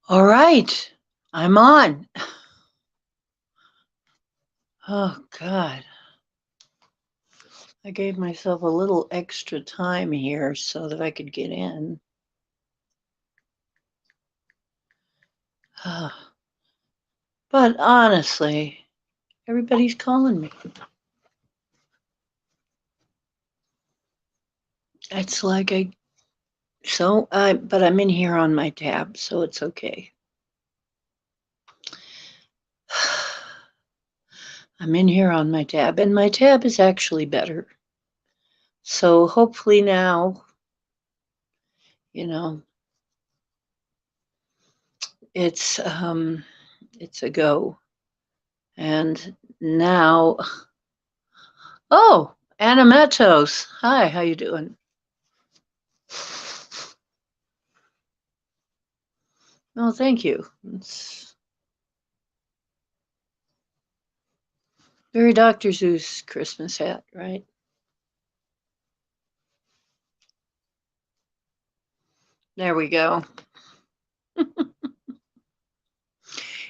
All right, I'm on. Oh, God. I gave myself a little extra time here so that I could get in. But honestly, everybody's calling me. It's like but I'm in here on my tab, so it's okay. I'm in here on my tab, and my tab is actually better. So hopefully now, you know, it's um, it's a go. And now, oh, Anna Matos. Hi, how you doing? Oh, thank you. It's very Dr. Seuss Christmas hat, right? There we go.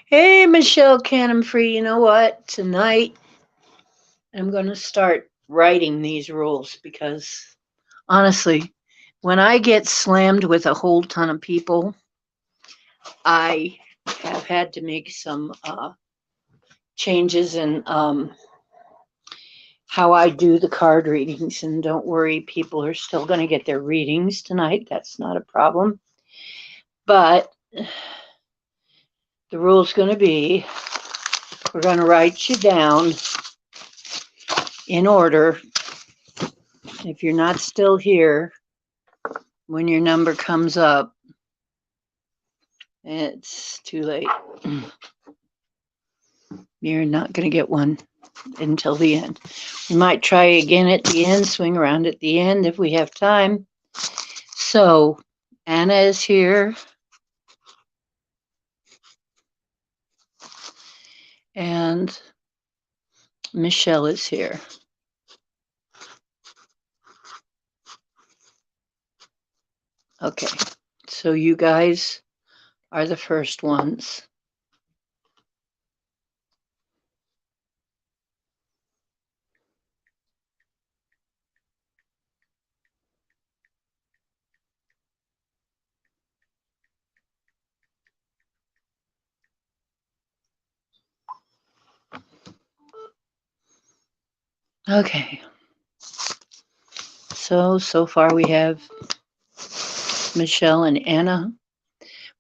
Hey, Michelle Cannon Free. You know what? Tonight I'm going to start writing these rules because honestly, when I get slammed with a whole ton of people, I have had to make some changes in how I do the card readings. And don't worry, people are still going to get their readings tonight. That's not a problem. But the rule's going to be we're going to write you down in order. If you're not still here when your number comes up, it's too late. You're not going to get one until the end. We might try again at the end, swing around at the end if we have time. So, Anna is here. And Michelle is here. Okay, so you guys are the first ones. Okay. So far we have Michelle and Anna.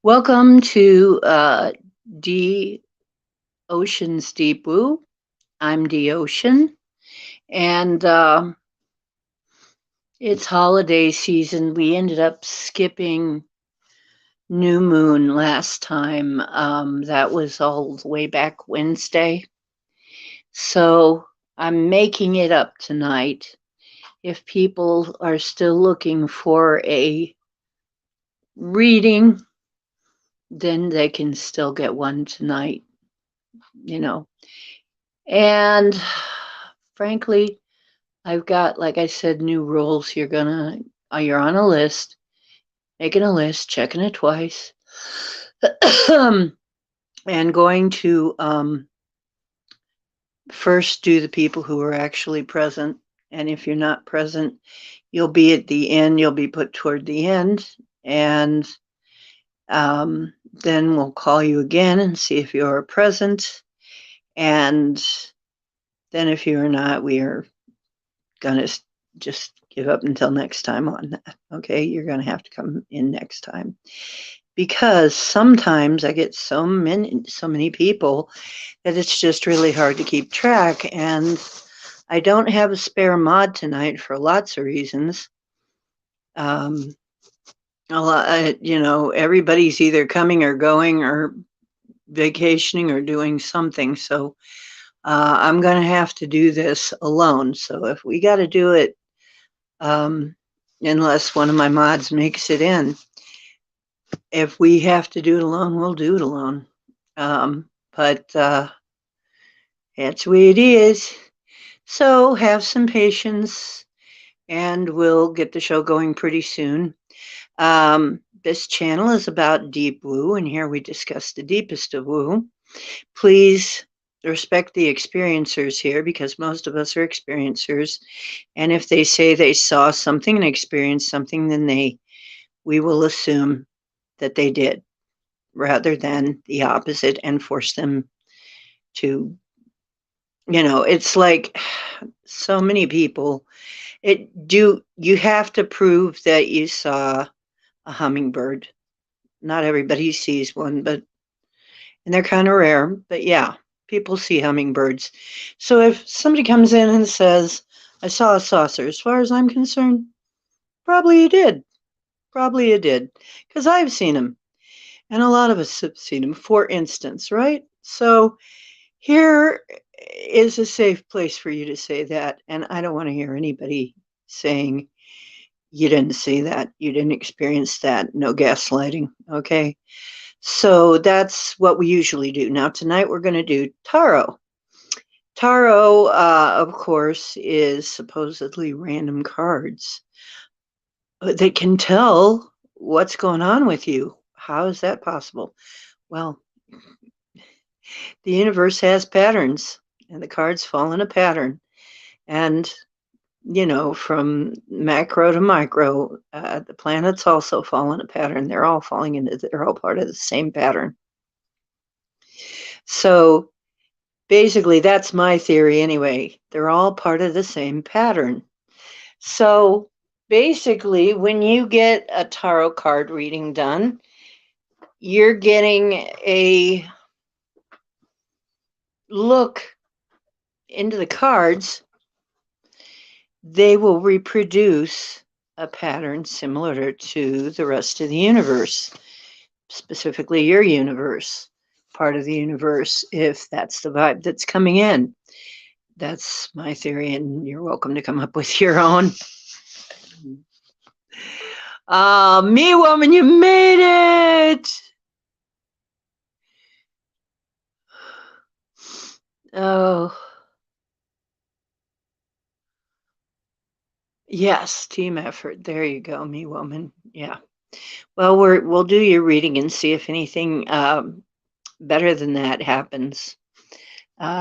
Welcome to D Ocean's Deep Woo. I'm D Ocean, and it's holiday season. We ended up skipping New Moon last time. That was all the way back Wednesday. So I'm making it up tonight. If people are still looking for a reading, then they can still get one tonight, you know. And frankly, I've got, like I said, new rules. You're on a list, making a list, checking it twice, and going to first do the people who are actually present. And if you're not present, you'll be at the end. You'll be put toward the end, and then we'll call you again and see if you are present. And then if you're not, we are going to just give up until next time on that. Okay, you're going to have to come in next time because sometimes I get so many people that it's just really hard to keep track. And I don't have a spare mod tonight for lots of reasons. A lot, everybody's either coming or going or vacationing or doing something. So I'm going to have to do this alone. So if we got to do it, unless one of my mods makes it in, if we have to do it alone, we'll do it alone. But that's the way it is. So have some patience and we'll get the show going pretty soon. This channel is about deep woo, and here we discuss the deepest of woo. Please respect the experiencers here because most of us are experiencers. And if they say they saw something and experienced something, then we will assume that they did rather than the opposite and force them to, it's like so many people. You have to prove that you saw a hummingbird. Not everybody sees one, and they're kind of rare, but yeah, people see hummingbirds. So if somebody comes in and says, I saw a saucer, as far as I'm concerned, probably you did. Probably you did. Because I've seen them. And a lot of us have seen them, for instance, right? So here is a safe place for you to say that. And I don't want to hear anybody saying, you didn't see that, you didn't experience that, no gaslighting, okay? So that's what we usually do. Now, tonight we're going to do tarot. Tarot, of course, is supposedly random cards that can tell what's going on with you. How is that possible? Well, the universe has patterns, and the cards fall in a pattern. And from macro to micro, the planets also fall in a pattern. They're all they're all part of the same pattern. So basically, that's my theory anyway. They're all part of the same pattern. So basically, when you get a tarot card reading done, you're getting a look into the cards. They will reproduce a pattern similar to the rest of the universe, specifically your universe, part of the universe, if that's the vibe that's coming in. That's my theory, and you're welcome to come up with your own. Me woman, you made it! Oh. Yes, team effort. There you go, me woman. Yeah. Well, we'll do your reading and see if anything better than that happens.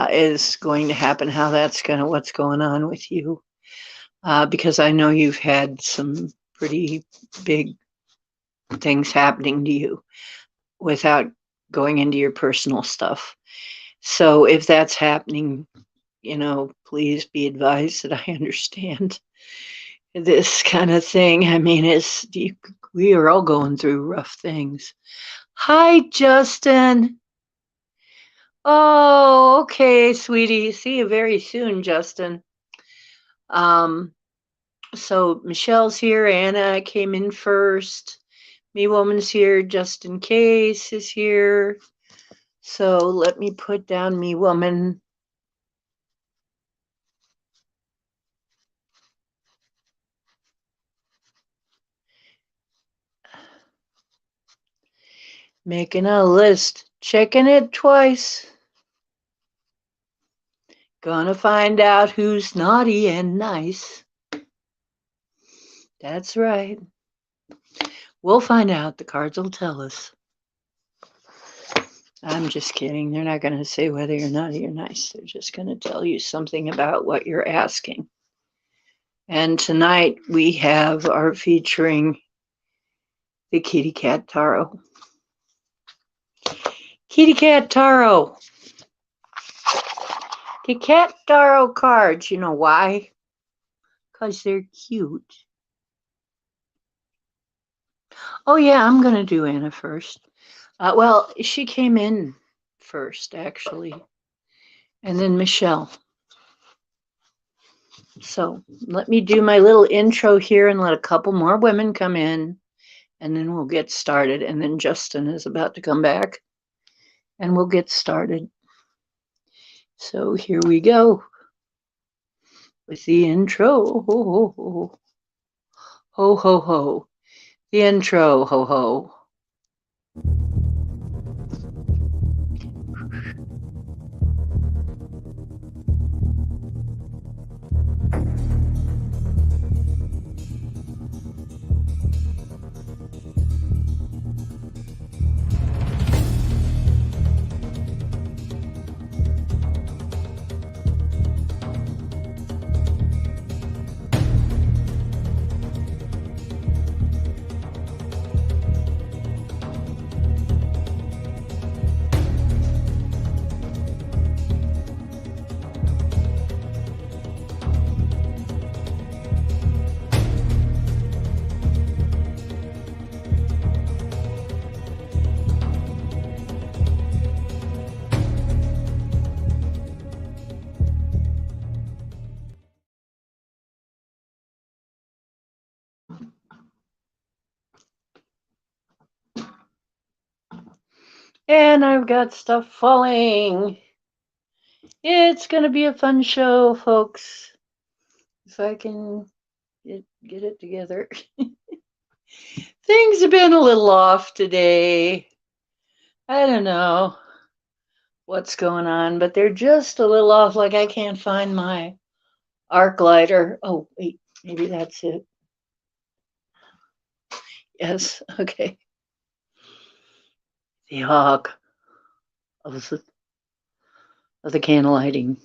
Is going to happen. What's going on with you? Because I know you've had some pretty big things happening to you without going into your personal stuff. So if that's happening, please be advised that I understand this kind of thing. I mean, we are all going through rough things. Hi, Justin. Oh, okay, sweetie. See you very soon, Justin. So Michelle's here. Anna came in first. Me woman's here. Just in case is here. So let me put down me woman. Making a list, checking it twice. Gonna find out who's naughty and nice. That's right. We'll find out. The cards will tell us. I'm just kidding. They're not going to say whether you're naughty or nice. They're just going to tell you something about what you're asking. And tonight we are featuring the Kitty Cat Tarot. Kitty Cat Tarot. The Cat Tarot cards. You know why? Because they're cute. Oh, yeah, I'm going to do Anna first. Well, she came in first, actually. And then Michelle. So let me do my little intro here and let a couple more women come in. And then we'll get started. And then Justin is about to come back. And we'll get started. So here we go. With the intro. Ho, ho, ho. Ho, ho, ho. The intro. Ho, ho. And I've got stuff falling. It's going to be a fun show, folks. If I can get it together. Things have been a little off today. I don't know what's going on, but they're just a little off. Like I can't find my arc lighter. Oh, wait, maybe that's it. Yes, okay. The hog of the candle lighting.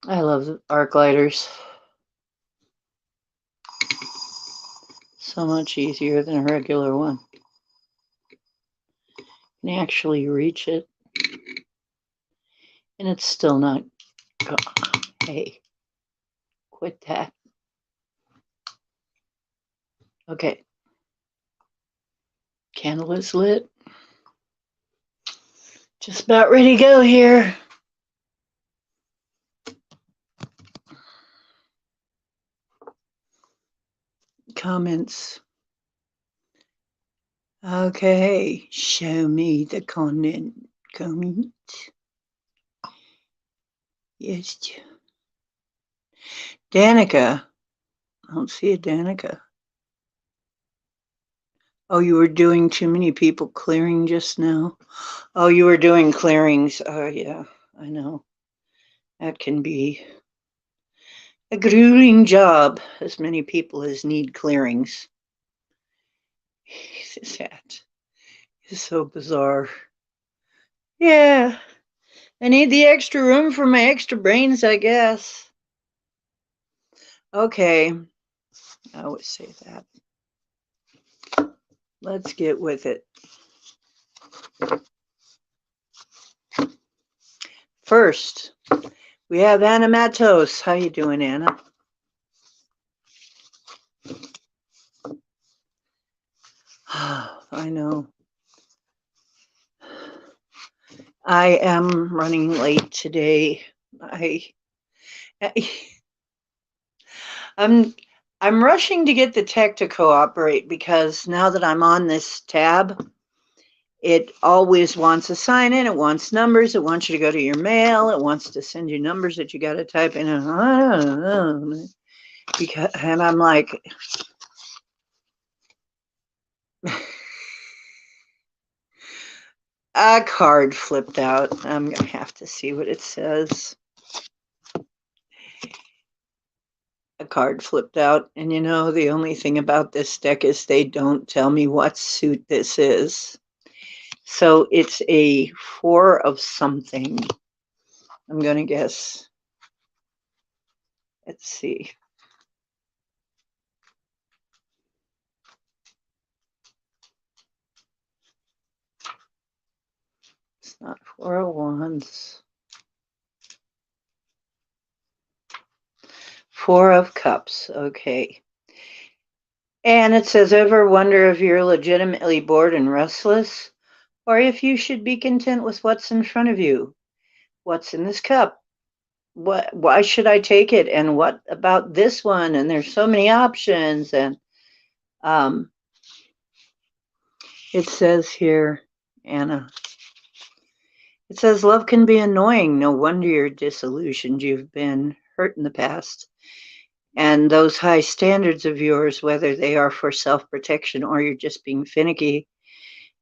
I love arc lighters. So much easier than a regular one. You can actually reach it, and it's still not. Hey, quit that. Okay. Candle is lit. Just about ready to go here. Comments. Okay, show me the comment. Yes. Danica. I don't see a Danica. Oh, you were doing too many people clearing just now? Oh, you were doing clearings. Oh, yeah, I know. That can be a grueling job, as many people as need clearings. That is so bizarre. Yeah, I need the extra room for my extra brains, I guess. Okay, I always say that. Let's get with it. First, we have Anna Matos. How you doing, Anna? I know. I am running late today. I'm rushing to get the tech to cooperate because now that I'm on this tab, it always wants a sign in, it wants numbers, it wants you to go to your mail, it wants to send you numbers that you got to type in. And I'm like, a card flipped out. I'm going to have to see what it says. A card flipped out. And you know, the only thing about this deck is they don't tell me what suit this is. So it's a 4 of something. I'm going to guess. Let's see. It's not 4 of Wands. 4 of Cups. Okay. And it says, ever wonder if you're legitimately bored and restless? Or if you should be content with what's in front of you? What's in this cup? Why should I take it? And what about this one? And there's so many options. And it says here, Anna, it says love can be annoying. No wonder you're disillusioned. You've been hurt in the past. And those high standards of yours, whether they are for self-protection or you're just being finicky,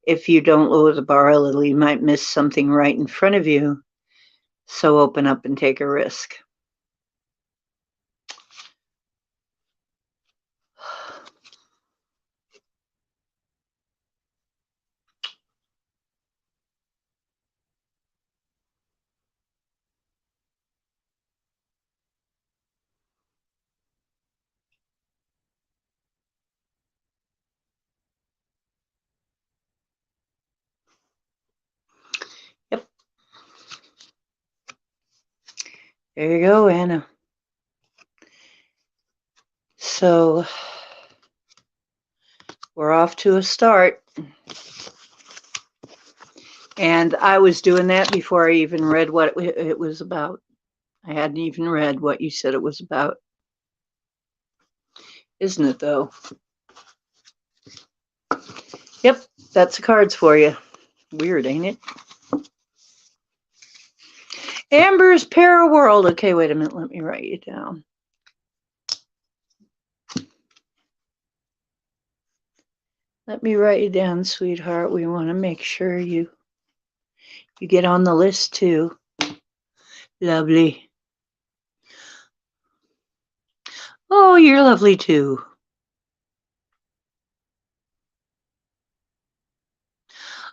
if you don't lower the bar a little, you might miss something right in front of you. So open up and take a risk. Yep. There you go, Anna. So we're off to a start. And I was doing that before I even read what it was about. I hadn't even read what you said it was about. Isn't it, though? Yep, that's the cards for you. Weird, ain't it? Amber's Para World. Okay, wait a minute. Let me write you down. Let me write you down, sweetheart. We want to make sure you get on the list, too. Lovely. Oh, you're lovely, too.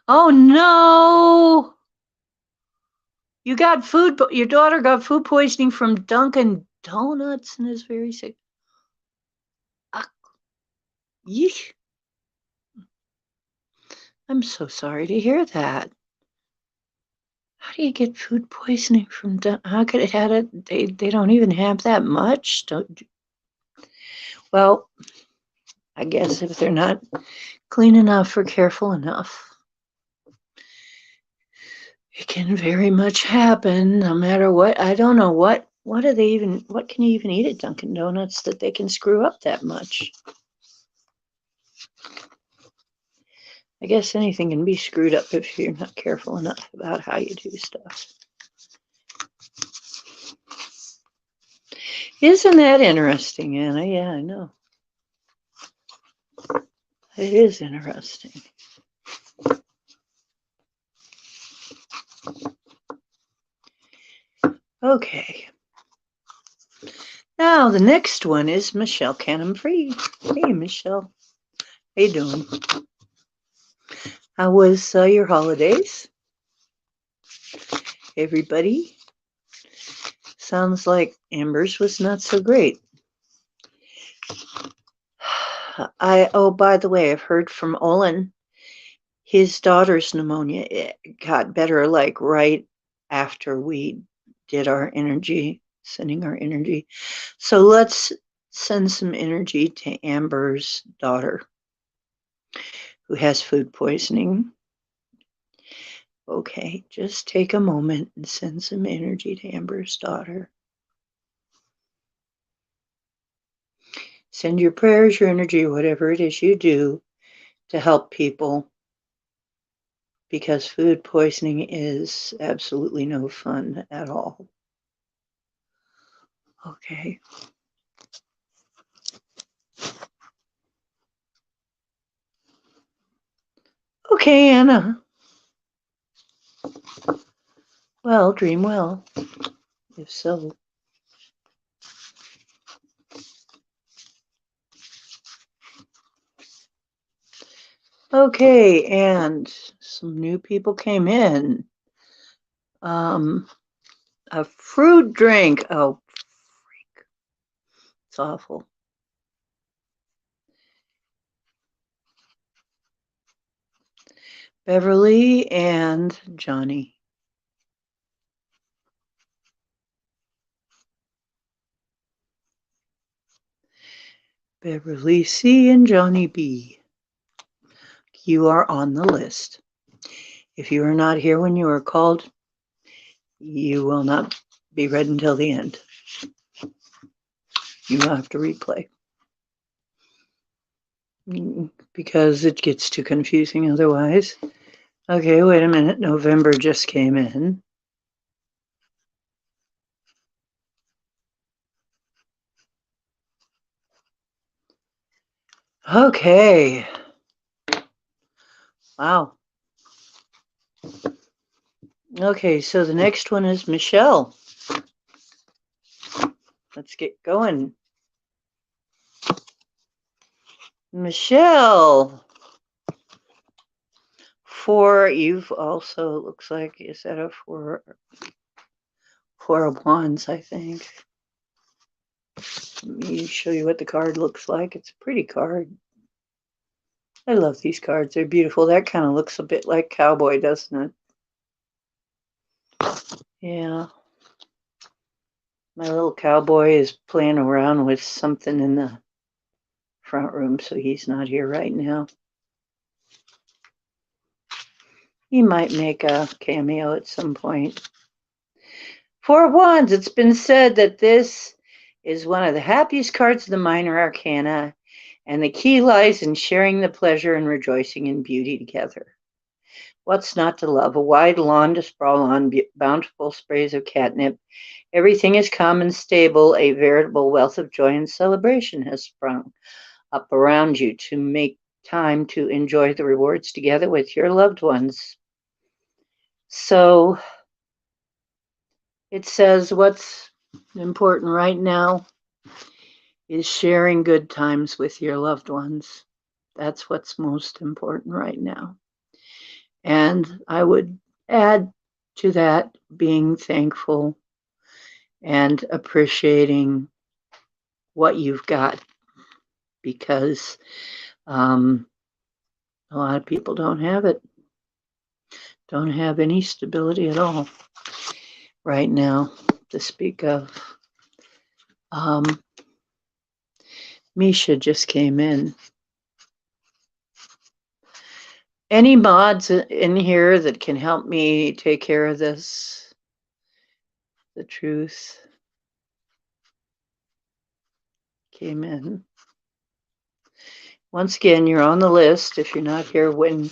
Oh, no. You got food. Your daughter got food poisoning from Dunkin' Donuts and is very sick. Yeesh. I'm so sorry to hear that. How do you get food poisoning from? How could it have it? They don't even have that much. Well, I guess if they're not clean enough or careful enough, it can very much happen. No matter what. I don't know what. What do they even? What can you even eat at Dunkin' Donuts that they can screw up that much? I guess anything can be screwed up if you're not careful enough about how you do stuff. Isn't that interesting, Anna? Yeah, I know. It is interesting. Okay. Now, the next one is Michelle Canham-Free. Hey, Michelle. How you doing? How was your holidays? Everybody? Sounds like Amber's was not so great. Oh, by the way, I've heard from Olin. His daughter's pneumonia got better like right after we did our energy, sending our energy. So let's send some energy to Amber's daughter who has food poisoning. Okay, just take a moment and send some energy to Amber's daughter. Send your prayers, your energy, whatever it is you do to help people, because food poisoning is absolutely no fun at all. Okay. Okay, Anna. Well, dream well, if so. Okay, and some new people came in. A fruit drink. Oh, freak. It's awful. Beverly and Johnny. Beverly C. and Johnny B. You are on the list. If you are not here when you are called, you will not be read until the end. You will have to replay, because it gets too confusing otherwise. Okay, wait a minute. November just came in. Okay. Wow. Okay, so the next one is Michelle. Let's get going. Michelle. Four, you've also, looks like, is that a four of wands, I think. Let me show you what the card looks like. It's a pretty card. I love these cards. They're beautiful. That kind of looks a bit like Cowboy, doesn't it? Yeah. My little cowboy is playing around with something in the front room, so he's not here right now. He might make a cameo at some point. Four of Wands. It's been said that this is one of the happiest cards of the Minor Arcana. And the key lies in sharing the pleasure and rejoicing in beauty together. What's not to love? A wide lawn to sprawl on, bountiful sprays of catnip. Everything is calm and stable. A veritable wealth of joy and celebration has sprung up around you to make time to enjoy the rewards together with your loved ones. So it says what's important right now is sharing good times with your loved ones. That's what's most important right now. And I would add to that being thankful and appreciating what you've got, because a lot of people don't have it, don't have any stability at all right now to speak of. Misha just came in. Any mods in here that can help me take care of this? The truth came in. Once again, you're on the list. If you're not here when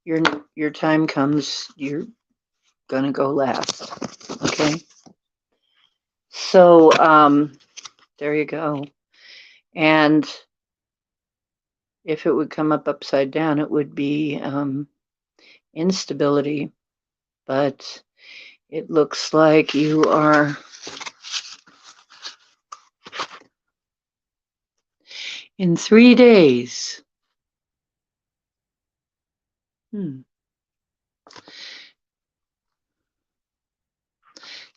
your time comes, you're gonna go last. Okay. So there you go. And if it would come up upside down, it would be instability. But it looks like you are in 3 days.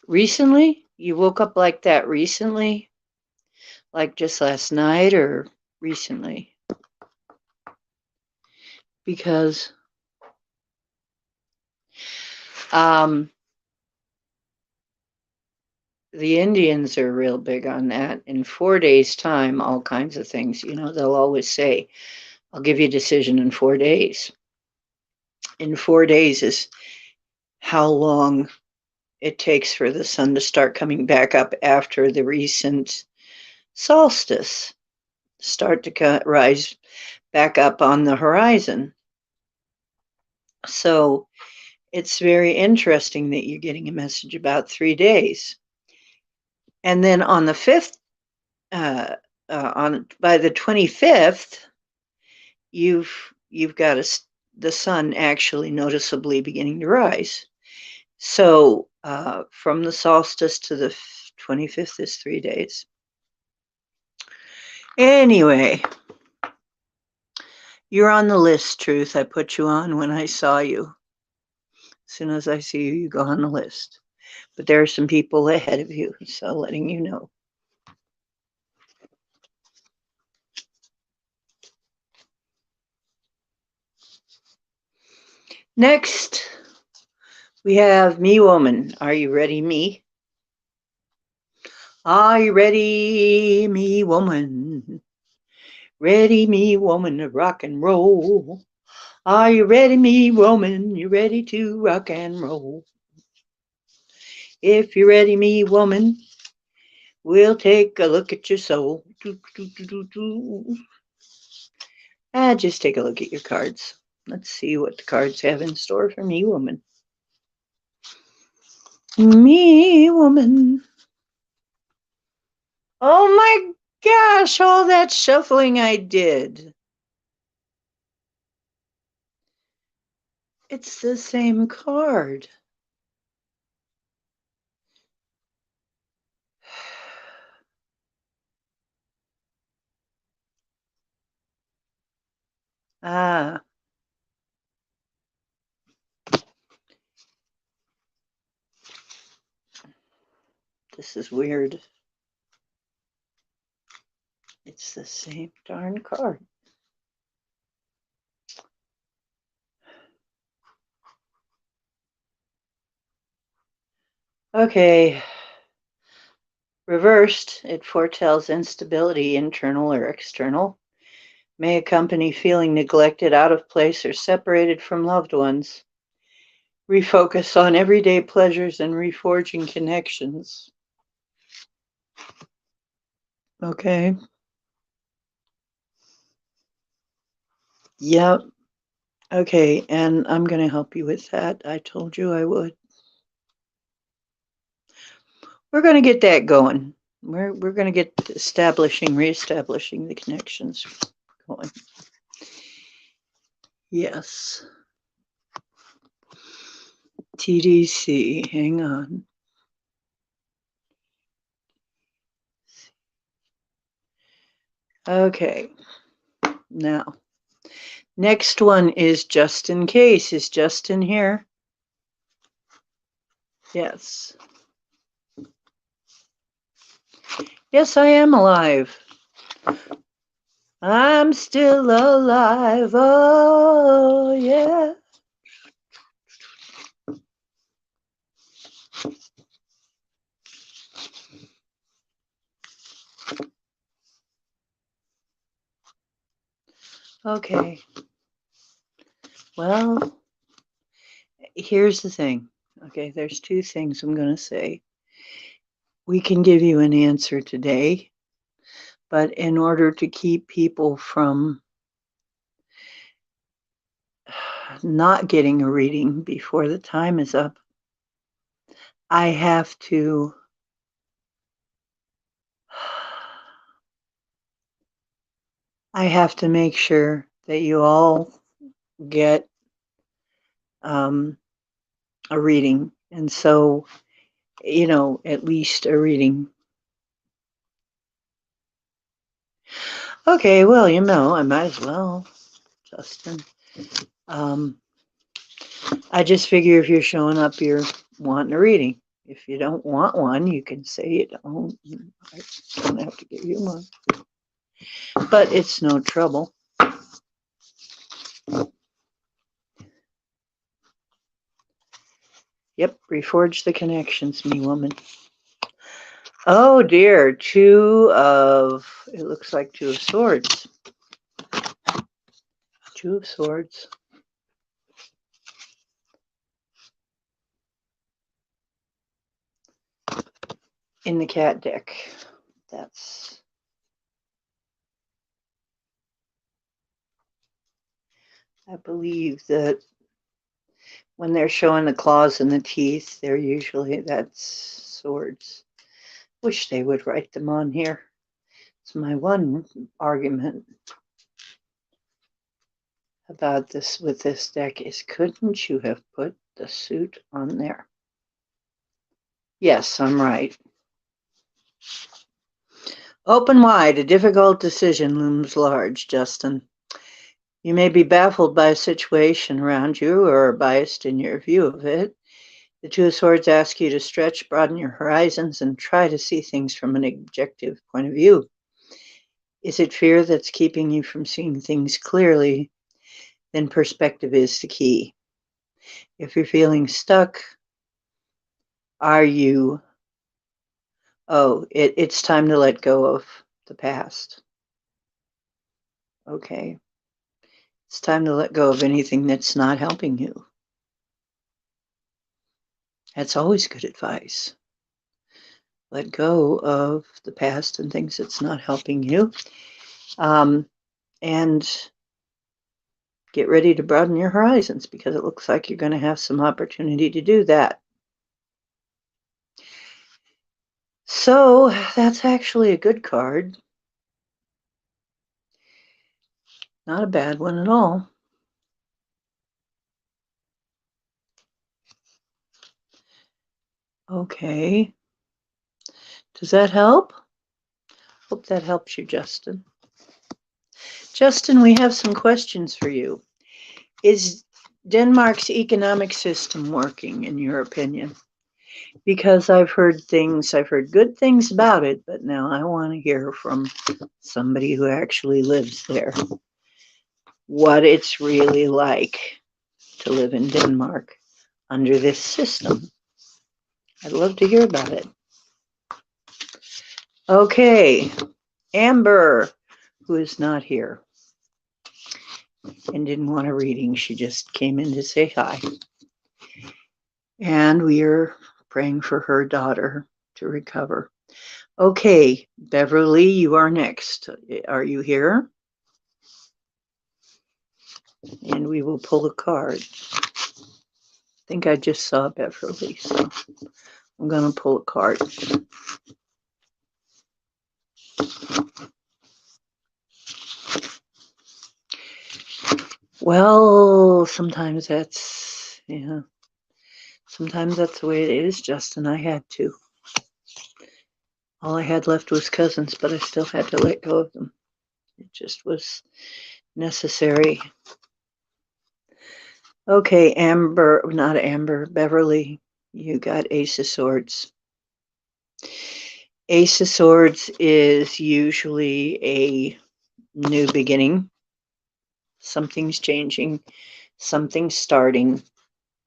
Recently? You woke up like that recently? Like just last night or recently? Because the Indians are real big on that. In 4 days' time, all kinds of things. You know, they'll always say, I'll give you a decision in 4 days. In 4 days is how long it takes for the sun to start coming back up after the recent solstice, start to rise back up on the horizon. So it's very interesting that you're getting a message about 3 days. And then on the 5th, by the 25th, you've got the sun actually noticeably beginning to rise. So from the solstice to the 25th is 3 days. Anyway, you're on the list, Truth. I put you on when I saw you. As soon as I see you, you go on the list. But there are some people ahead of you, so letting you know. Next, we have Me Woman. Are you ready, me? Are you ready, me woman? Ready, me woman, to rock and roll. Are you ready, me woman? You ready to rock and roll? If you're ready, me woman, we'll take a look at your soul. Just take a look at your cards. Let's see what the cards have in store for me, woman. Me, woman. Oh my gosh, all that shuffling I did. It's the same card. Ah. This is weird. It's the same darn card. Okay. Reversed, it foretells instability, internal or external. May accompany feeling neglected, out of place, or separated from loved ones. Refocus on everyday pleasures and reforging connections. Okay. Yep. Okay, and I'm going to help you with that. I told you I would. We're going to get that going. We're going to get reestablishing the connections going. Yes. TDC, hang on. Okay. Now, next one is just in case. Is Justin here? Yes. Yes, I am alive. I'm still alive. Oh, yeah. Okay. Well, here's the thing. Okay, there's two things I'm going to say. We can give you an answer today, but in order to keep people from not getting a reading before the time is up, I have to make sure that you all get a reading. And so, at least a reading. Okay, well, I might as well, Justin. I just figure if you're showing up, you're wanting a reading. If you don't want one, you can say you don't. I don't have to give you one. But it's no trouble. Yep, reforge the connections, me woman. Oh dear, it looks like two of swords. Two of swords. In the cat deck. I believe that when they're showing the claws and the teeth, that's swords. Wish they would write them on here. It's my one argument about this with this deck is, couldn't you have put the suit on there? Yes, I'm right. Open wide, a difficult decision looms large, Justin. You may be baffled by a situation around you or biased in your view of it. The Two of Swords ask you to stretch, broaden your horizons, and try to see things from an objective point of view. Is it fear that's keeping you from seeing things clearly? Then perspective is the key. If you're feeling stuck, are you? Oh, it's time to let go of the past. Okay. It's time to let go of anything that's not helping you. That's always good advice. Let go of the past and things that's not helping you. And get ready to broaden your horizons, because it looks like you're going to have some opportunity to do that. So that's actually a good card. Not a bad one at all. Okay. Does that help? Hope that helps you, Justin. Justin, we have some questions for you. Is Denmark's economic system working, in your opinion? Because I've heard good things about it, but now I want to hear from somebody who actually lives there what it's really like to live in Denmark under this system. I'd love to hear about it. Okay, Amber, who is not here and didn't want a reading, she just came in to say hi. And we are praying for her daughter to recover. Okay, Beverly, you are next. Are you here? and we will pull a card. I think I just saw Beverly, so I'm going to pull a card. Well, sometimes that's, yeah, sometimes that's the way it is, Justin. I had to. All I had left was cousins, but I still had to let go of them. It just was necessary. Okay, Amber, not Amber, Beverly, you got Ace of Swords. Ace of Swords is usually a new beginning. Something's changing, something's starting.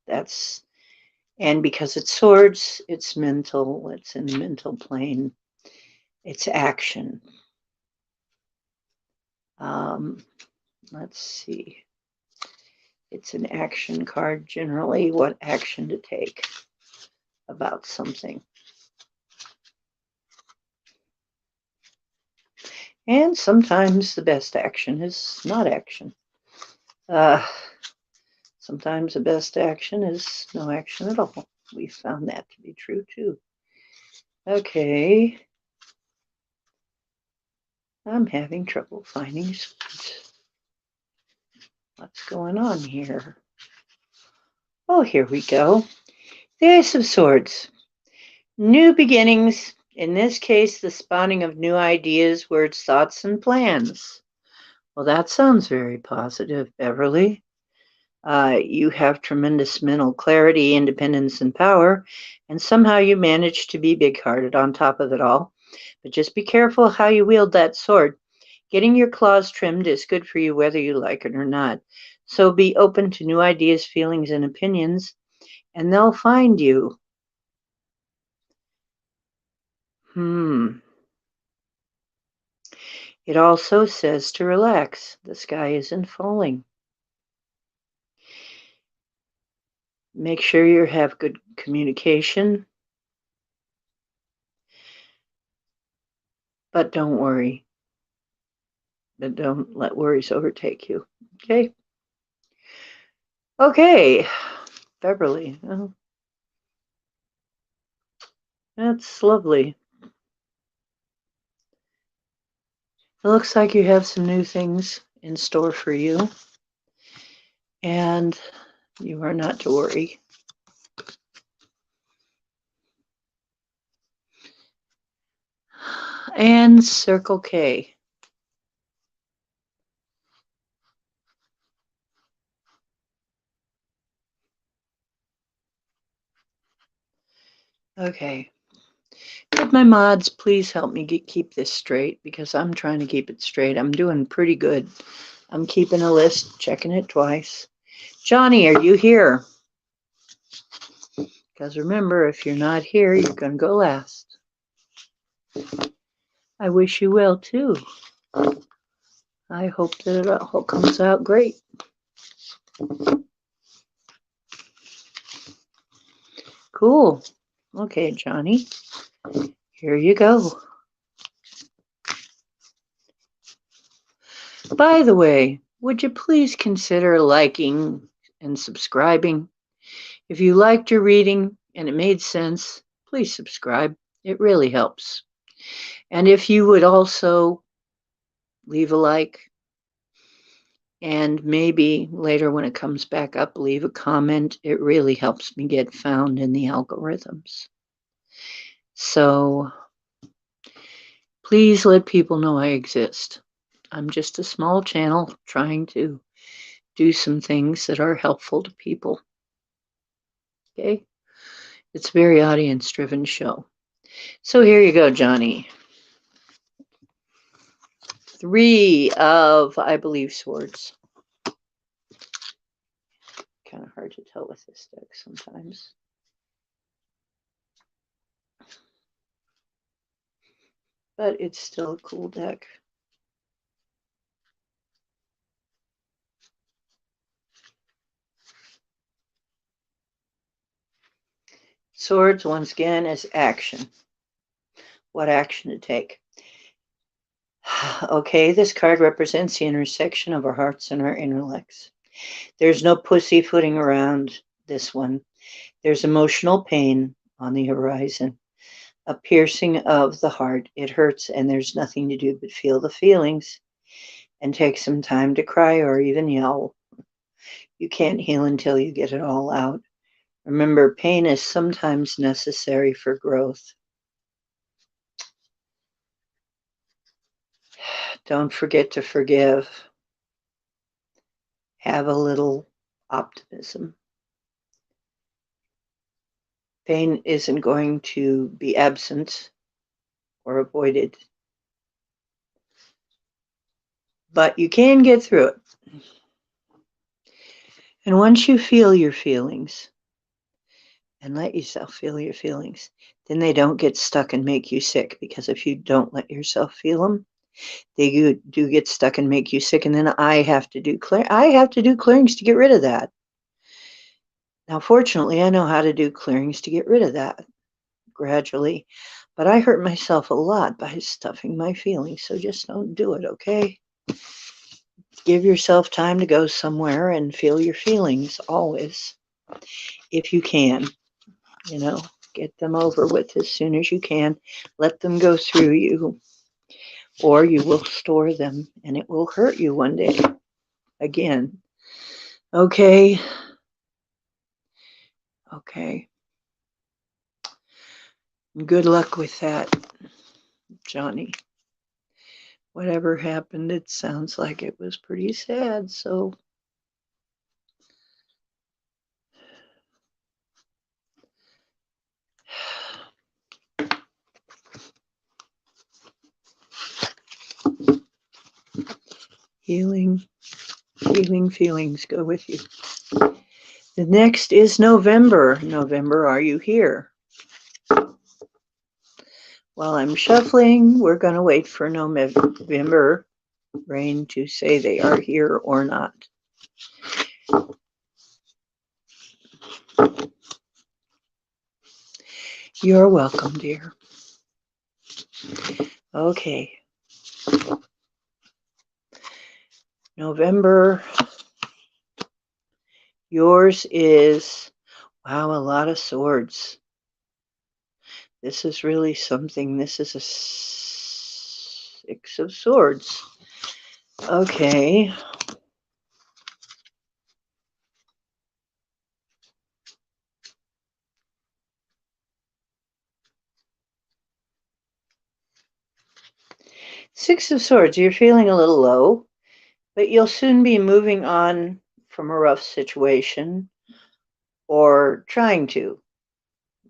And because it's swords, it's mental, it's in the mental plane, it's action. Let's see. It's an action card generally, what action to take about something. And sometimes the best action is not action. Sometimes the best action is no action at all. We found that to be true too. Okay. I'm having trouble finding swords. What's going on here? Oh, here we go. The Ace of Swords. New beginnings. In this case, the spawning of new ideas, words, thoughts, and plans. Well, that sounds very positive, Beverly. You have tremendous mental clarity, independence, and power, and somehow you manage to be big-hearted on top of it all. But just be careful how you wield that sword. Getting your claws trimmed is good for you whether you like it or not. So be open to new ideas, feelings, and opinions, and they'll find you. It also says to relax. The sky isn't falling. Make sure you have good communication. But don't worry. But don't let worries overtake you. Okay? Okay. Beverly. Oh, that's lovely. It looks like you have some new things in store for you. And you are not to worry. And Circle K. Okay. Could my mods please help me keep this straight, because I'm trying to keep it straight. I'm doing pretty good. I'm keeping a list, checking it twice. Johnny, are you here? Because remember, if you're not here, you're going to go last. I wish you well, too. I hope that it all comes out great. Cool. Okay, Johnny. Here you go. By the way, would you please consider liking and subscribing? If you liked your reading and it made sense, please subscribe. It really helps. And if you would also leave a like, and maybe later when it comes back up, leave a comment. It really helps me get found in the algorithms. So please let people know I exist. I'm just a small channel trying to do some things that are helpful to people. Okay? It's a very audience-driven show. So here you go, Johnny. 3 of, I believe, swords. Kind of hard to tell with this deck sometimes. But it's still a cool deck. Swords, once again, is action. What action to take? Okay, this card represents the intersection of our hearts and our intellects. There's no pussyfooting around this one. There's emotional pain on the horizon, a piercing of the heart. It hurts, and there's nothing to do but feel the feelings and take some time to cry or even yell. You can't heal until you get it all out. Remember, pain is sometimes necessary for growth. Don't forget to forgive. Have a little optimism. Pain isn't going to be absent or avoided, but you can get through it. And once you feel your feelings and let yourself feel your feelings, then they don't get stuck and make you sick, because if you don't let yourself feel them, they do get stuck and make you sick. And then I have to do clearings to get rid of that. Now, fortunately, I know how to do clearings to get rid of that gradually, but I hurt myself a lot by stuffing my feelings. So just don't do it, okay? Give yourself time to go somewhere and feel your feelings always, if you can. You know, get them over with as soon as you can. Let them go through you, or you will store them and it will hurt you one day again. Okay. Okay. Good luck with that, Johnny. Whatever happened, it sounds like it was pretty sad, so healing feelings go with you. The next is November. November, are you here? While I'm shuffling, we're going to wait for November rain to say they are here or not. You're welcome, dear. Okay. November, yours is, wow, a lot of swords. This is really something. This is a 6 of swords. Okay. Six of Swords, you're feeling a little low, but you'll soon be moving on from a rough situation, or trying to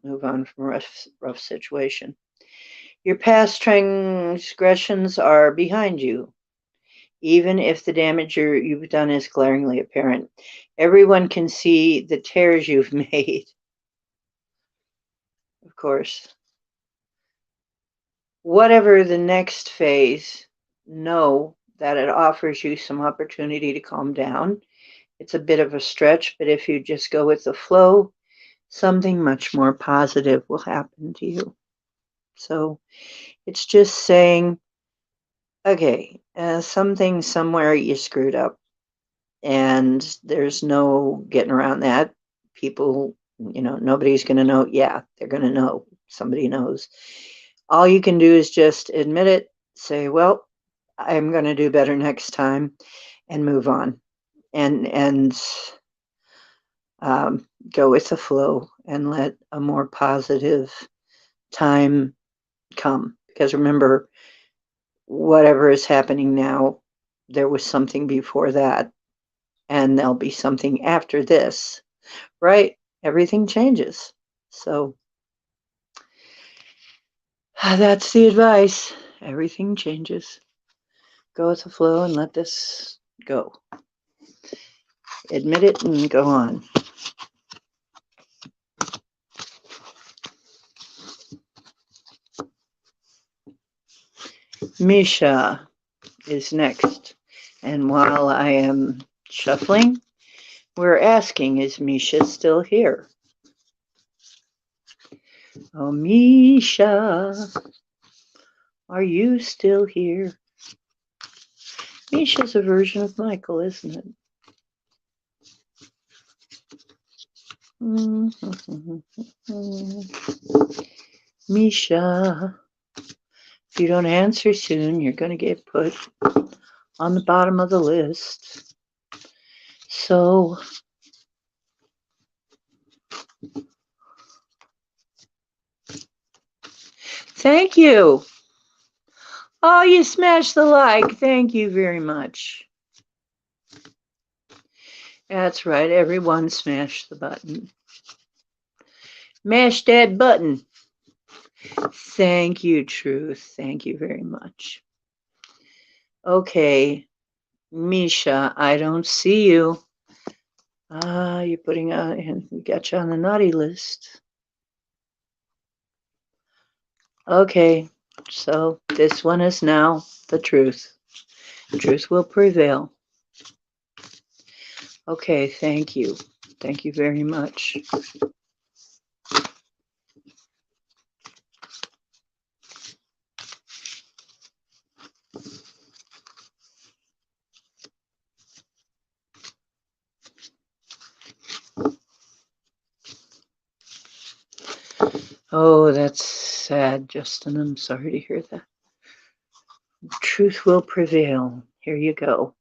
move on from a rough situation. Your past transgressions are behind you, even if the damage you've done is glaringly apparent. Everyone can see the tears you've made, of course. Whatever the next phase, know that it offers you some opportunity to calm down. It's a bit of a stretch, but if you just go with the flow, something much more positive will happen to you. So it's just saying, okay, something somewhere you screwed up, and there's no getting around that. People, nobody's going to know. Yeah, they're going to know. Somebody knows. All you can do is just admit it, say, well, I'm going to do better next time, and move on. And go with the flow and let a more positive time come. Because remember, whatever is happening now, there was something before that, and there'll be something after this, right? Everything changes. So that's the advice. Everything changes. Go with the flow and let this go. Admit it and go on. Misha is next. And while I am shuffling, we're asking, is Misha still here? Oh, Misha, are you still here? Misha's a version of Michael, isn't it? Misha, if you don't answer soon, you're going to get put on the bottom of the list. So, thank you. Oh, you smashed the like. Thank you very much. That's right. Everyone smashed the button. Mash that button. Thank you, Truth. Thank you very much. Okay, Misha, I don't see you. You're putting on, and we got you on the naughty list. Okay, so this one is now the truth. Truth will prevail. Okay, thank you. Thank you very much. Oh, that's sad, Justin. I'm sorry to hear that. Truth will prevail. Here you go.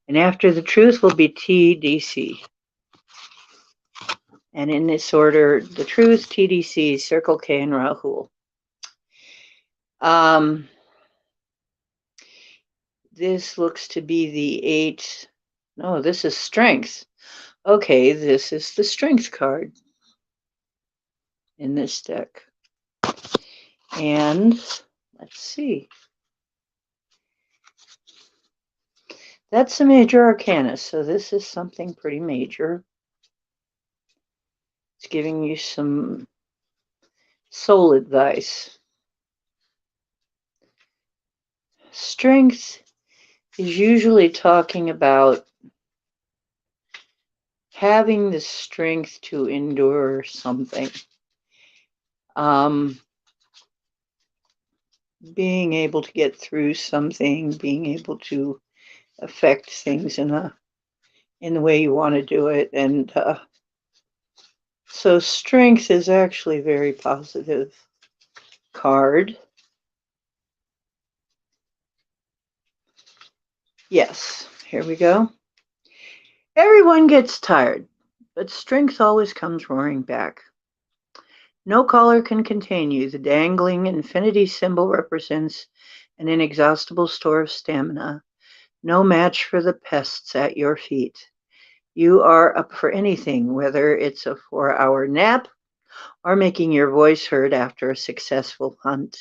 And after the truth will be TDC. And in this order, the truth, TDC, Circle K, and Rahul. This looks to be the 8. No, this is strength. Okay, this is the strength card in this deck. And let's see. That's a major arcana, so this is something pretty major. It's giving you some soul advice. Strength is usually talking about having the strength to endure something. Being able to get through something, being able to affect things in the way you want to do it. And so strength is actually a very positive card. Yes, here we go. Everyone gets tired, but strength always comes roaring back. No collar can contain you. The dangling infinity symbol represents an inexhaustible store of stamina, no match for the pests at your feet. You are up for anything, whether it's a 4-hour nap or making your voice heard after a successful hunt.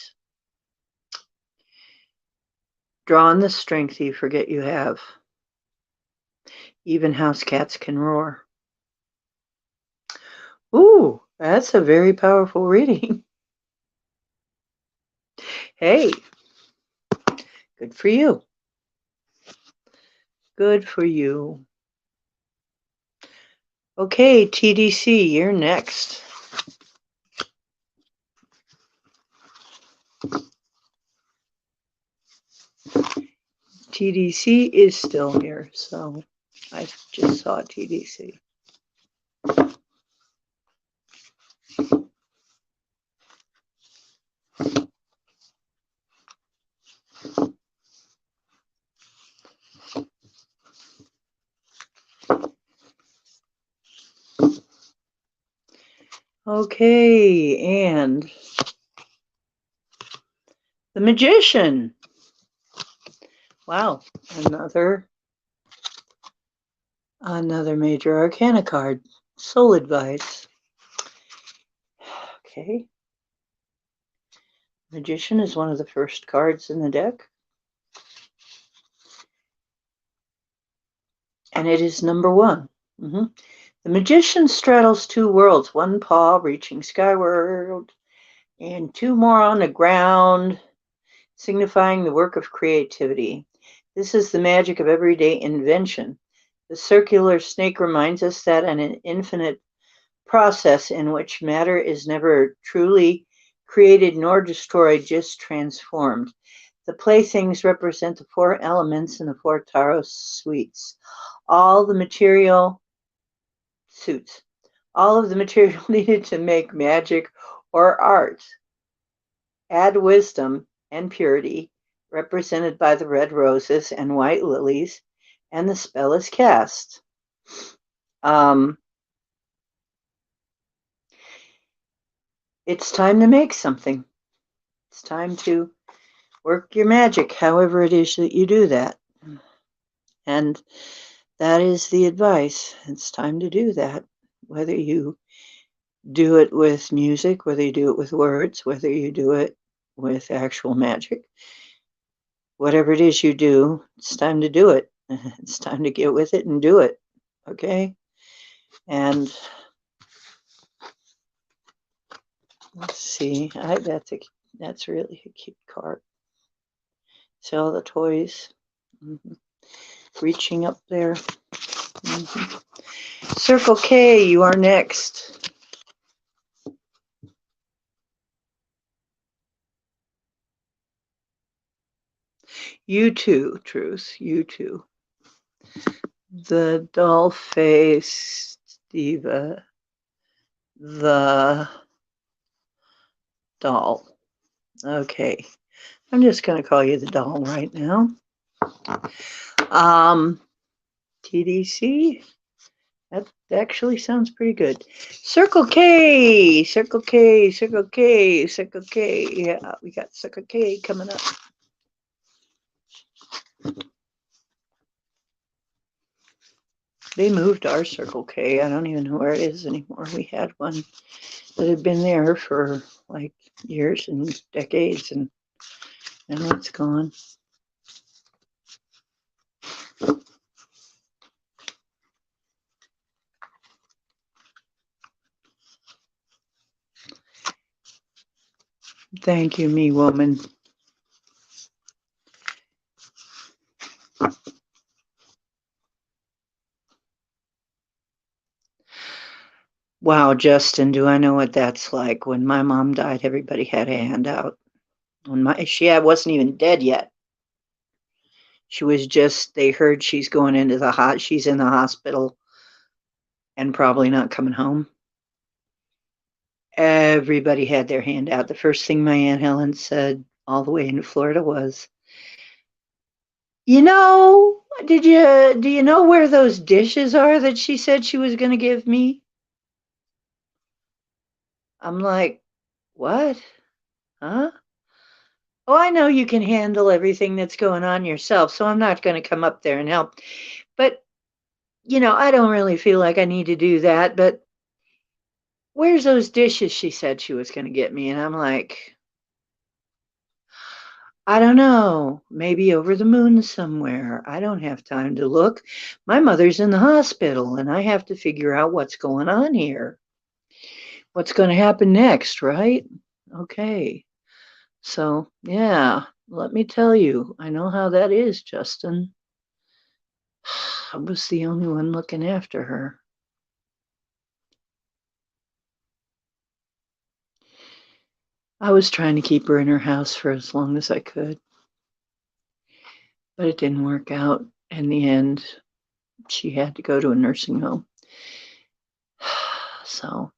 Draw on the strength you forget you have. Even house cats can roar. Ooh, that's a very powerful reading. Hey, good for you. Good for you. Okay, TDC, you're next. TDC is still here, so I just saw TDC. Okay, and the Magician. Wow, another major arcana card. Soul advice. Okay. Magician is one of the first cards in the deck. And it is number 1. The Magician straddles 2 worlds, one paw reaching skyward, and 2 more on the ground, signifying the work of creativity. This is the magic of everyday invention. The circular snake reminds us that an infinite process in which matter is never truly created nor destroyed, just transformed. The playthings represent the 4 elements in the 4 tarot suites. All the material suits. all of the material needed to make magic or art. Add wisdom and purity, represented by the red roses and white lilies, and the spell is cast. Um, it's time to make something. It's time to work your magic, however it is that you do that. And that is the advice. It's time to do that. Whether you do it with music, whether you do it with words, whether you do it with actual magic, whatever it is you do, it's time to do it. It's time to get with it and do it. Okay? And let's see. That's really a cute card. See all the toys. Mm-hmm. Reaching up there. Mm-hmm. Circle K, you are next. You too, Truth. You too. The doll faced diva. The doll. Okay. I'm just going to call you the doll right now. TDC. That actually sounds pretty good. Circle K, Circle K, Circle K, Circle K. Yeah, we got Circle K coming up. They moved our Circle K. I don't even know where it is anymore. We had one that had been there for like years and decades, and now it's gone. Thank you, me woman. Wow, Justin, do I know what that's like? When my mom died, everybody had a handout. She wasn't even dead yet. She was just, they heard she's going into she's in the hospital and probably not coming home. Everybody had their hand out. The first thing my Aunt Helen said all the way into Florida was, do you know where those dishes are that she said she was going to give me? I'm like, what? Huh? Oh, I know you can handle everything that's going on yourself, so I'm not going to come up there and help. But, I don't really feel like I need to do that. But where's those dishes she said she was going to get me? And I'm like, I don't know, maybe over the moon somewhere. I don't have time to look. My mother's in the hospital and I have to figure out what's going on here. What's going to happen next, right? Okay. So, yeah, let me tell you, I know how that is, Justin. I was the only one looking after her. I was trying to keep her in her house for as long as I could, but it didn't work out. In the end, she had to go to a nursing home. So,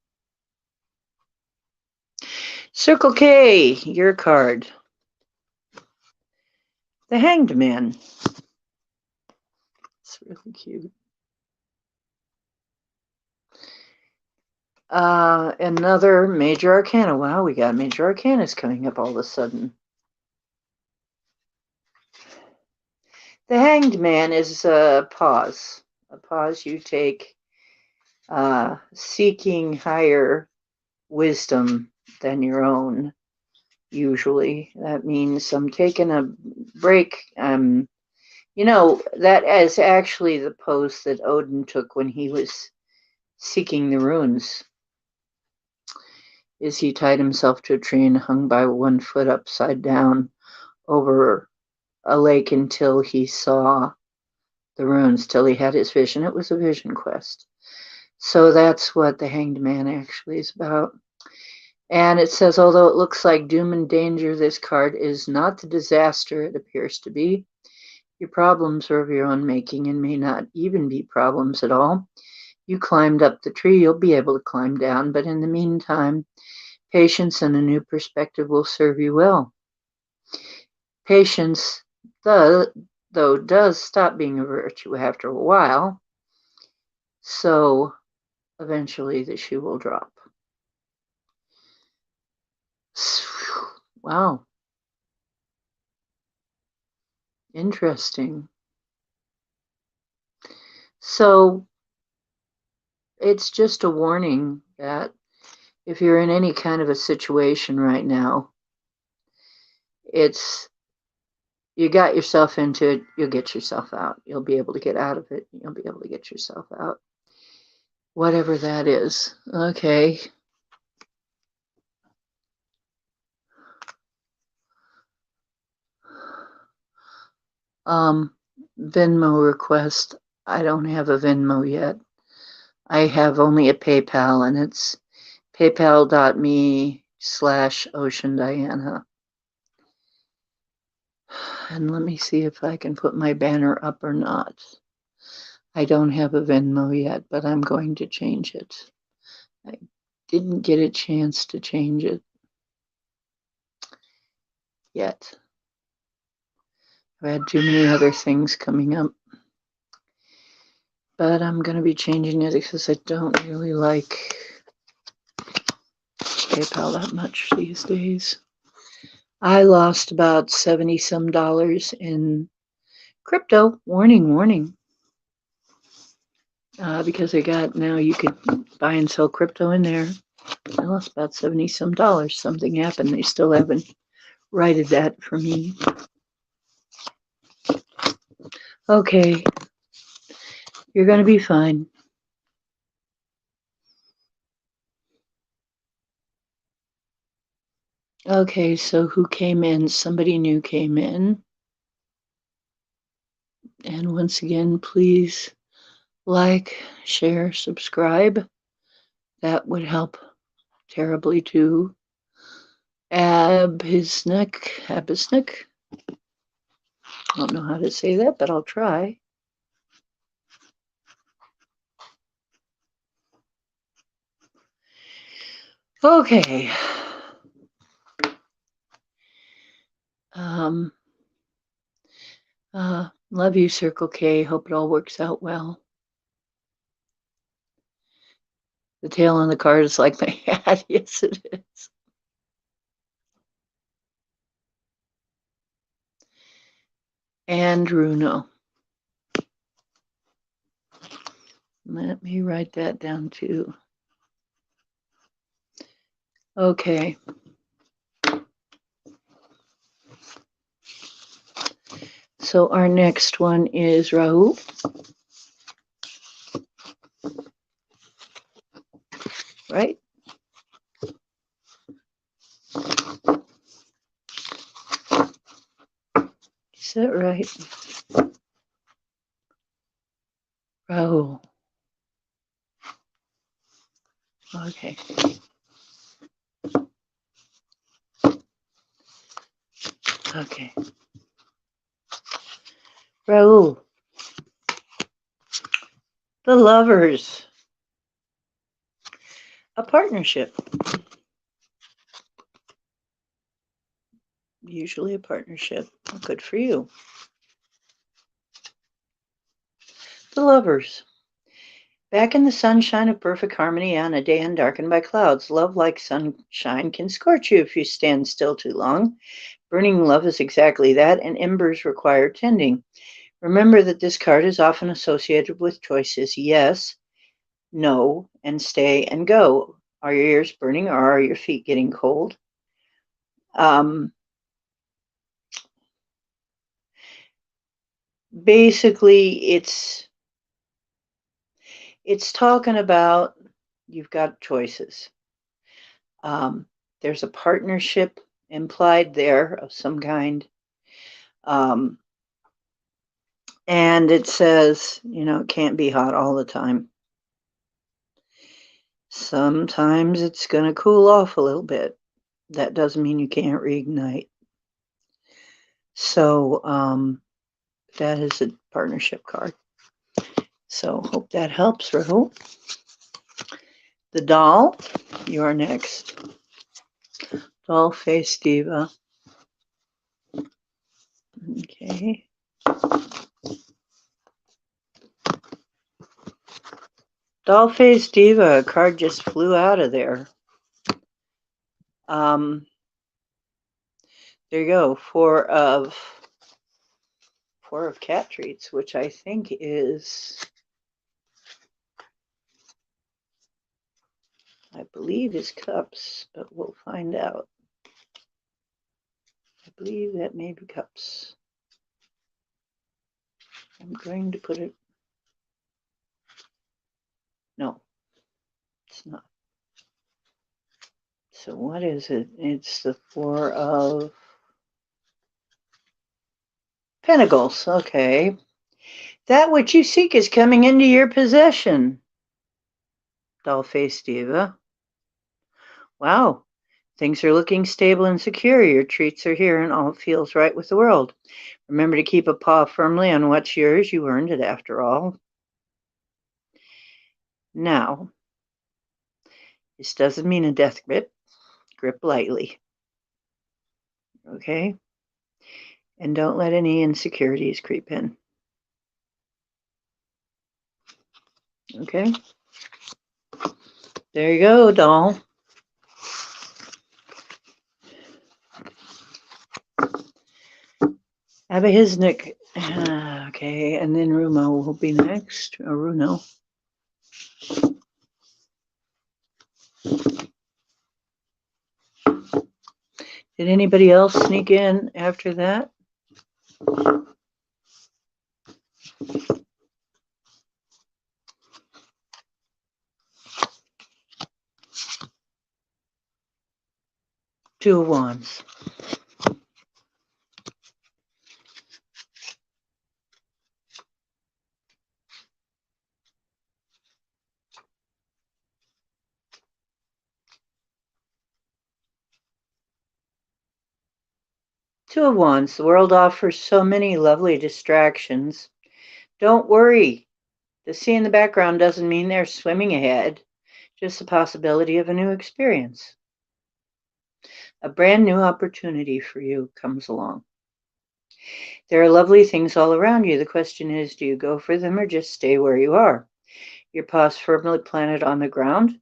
Circle K, your card. The Hanged Man. It's really cute. Another major arcana. Wow, we got major arcanas coming up all of a sudden. The Hanged Man is a pause you take, seeking higher wisdom than your own. Usually, that means I'm taking a break. That is actually the pose that Odin took when he was seeking the runes. Is he tied himself to a tree and hung by one foot upside down over a lake until he saw the runes, till he had his vision. It was a vision quest. So that's what the Hanged Man actually is about. And it says, although it looks like doom and danger, this card is not the disaster it appears to be. Your problems are of your own making and may not even be problems at all. You climbed up the tree, you'll be able to climb down, but in the meantime, patience and a new perspective will serve you well. Patience, though, does stop being a virtue after a while, so eventually the shoe will drop. Wow, interesting. So it's just a warning that if you're in any kind of a situation right now, it's you got yourself into it, you'll get yourself out. You'll be able to get out of it. You'll be able to get yourself out. Whatever that is. Okay. Um, Venmo request. I don't have a Venmo yet. I have only a PayPal, and it's paypal.me/Ocean Diana. And let me see if I can put my banner up or not. I don't have a Venmo yet, but I'm going to change it. I didn't get a chance to change it yet. I've had too many other things coming up. But I'm going to be changing it because I don't really like PayPal that much these days. I lost about 70 some dollars in crypto. Warning, warning. Because I got now you could buy and sell crypto in there. I lost about 70 some dollars. Something happened. They still haven't righted that for me. Okay. You're going to be fine. Okay, so who came in? Somebody new came in. And once again, please like, share, subscribe. That would help terribly too. Abhisnik. I don't know how to say that, but I'll try. Okay. Love you, Circle K. Hope it all works out well. The tail on the card is like my hat. Yes, it is. And Runo. Let me write that down too. Okay. So our next one is Rahu. Right? Is that right? Rahu. Okay. Okay. Raul. The Lovers. A partnership. Usually a partnership. Good for you. The Lovers. Back in the sunshine of perfect harmony on a day undarkened by clouds. Love, like sunshine, can scorch you if you stand still too long. Burning love is exactly that, and embers require tending. Remember that this card is often associated with choices yes, no, and stay and go. Are your ears burning or are your feet getting cold? Basically, it's talking about you've got choices. There's a partnership implied there of some kind. And it says, it can't be hot all the time. Sometimes it's going to cool off a little bit. That doesn't mean you can't reignite. So that is a partnership card. So hope that helps, Rahul. The doll, you are next. Doll face diva. Okay. Doll face diva, a card just flew out of there. There you go. Four of cat treats, which I think is, I believe is cups, but we'll find out. I believe that may be cups. I'm going to put it, no, it's not. So what is it? It's the Four of Pentacles. Okay. That which you seek is coming into your possession. Doll face diva. Wow. Things are looking stable and secure. Your treats are here and all feels right with the world. Remember to keep a paw firmly on what's yours. You earned it after all. Now, this doesn't mean a death grip. Grip lightly. Okay? And don't let any insecurities creep in. Okay? There you go, doll. Abahiznik. Okay, and then Rumo will be next. Or Runo. Did anybody else sneak in after that? Two of Wands. Two of Wands. The world offers so many lovely distractions. Don't worry. The sea in the background doesn't mean they're swimming ahead. Just the possibility of a new experience. A brand new opportunity for you comes along. There are lovely things all around you. The question is, do you go for them or just stay where you are? Your paws firmly planted on the ground.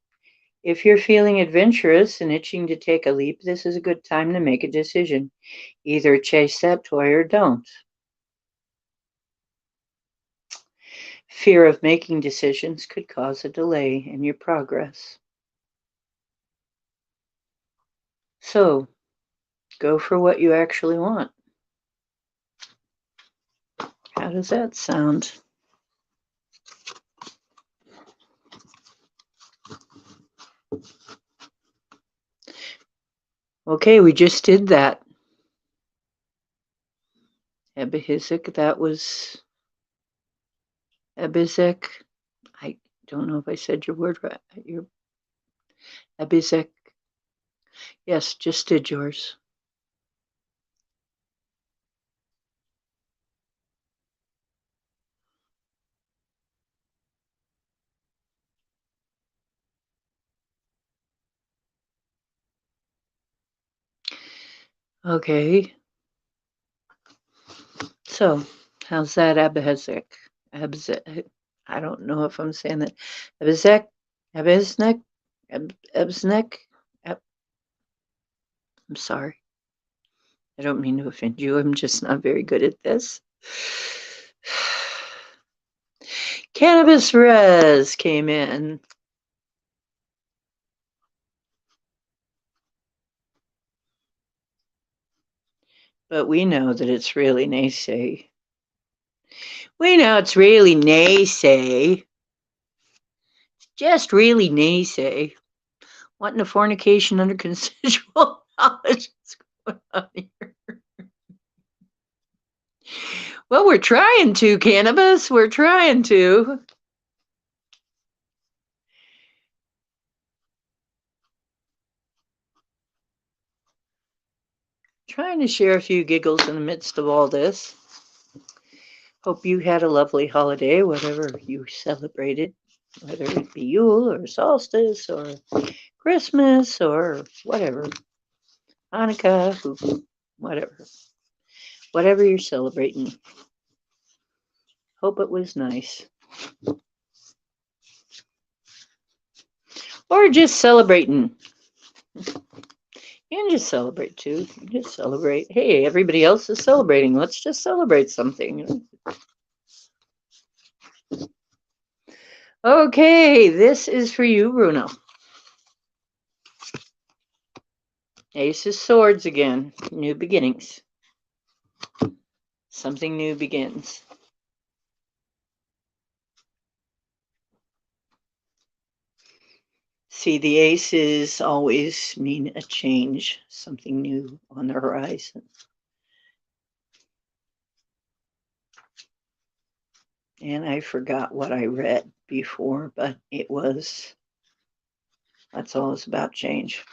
If you're feeling adventurous and itching to take a leap, this is a good time to make a decision. Either chase that toy or don't. Fear of making decisions could cause a delay in your progress. So, go for what you actually want. How does that sound? Okay, we just did that. Ebihizik, that was Ebizek. I don't know if I said your word right. Your Ebizek. Yes, just did yours. Okay. So, how's that Ebizek? Ebizek. I don't know if I'm saying that. Ebizek? Ebiznek? Ebiznek? I'm sorry. I don't mean to offend you. I'm just not very good at this. Cannabis res came in. But we know that it's really naysay. We know it's really naysay. Just really naysay. Wanting a fornication under consensual knowledge is going on here. Well, we're trying to, cannabis. We're trying to. Trying to share a few giggles in the midst of all this. Hope you had a lovely holiday, whatever you celebrated, whether it be Yule or solstice or Christmas or whatever, Hanukkah, whatever. Whatever you're celebrating. Hope it was nice. Or just celebrating. You can just celebrate too. You can just celebrate. Hey, everybody else is celebrating. Let's just celebrate something. Okay, this is for you, Bruno. Ace of Swords again. New beginnings. Something new begins. See, the aces always mean a change, something new on the horizon. And I forgot what I read before, but it was, that's all it's about, change.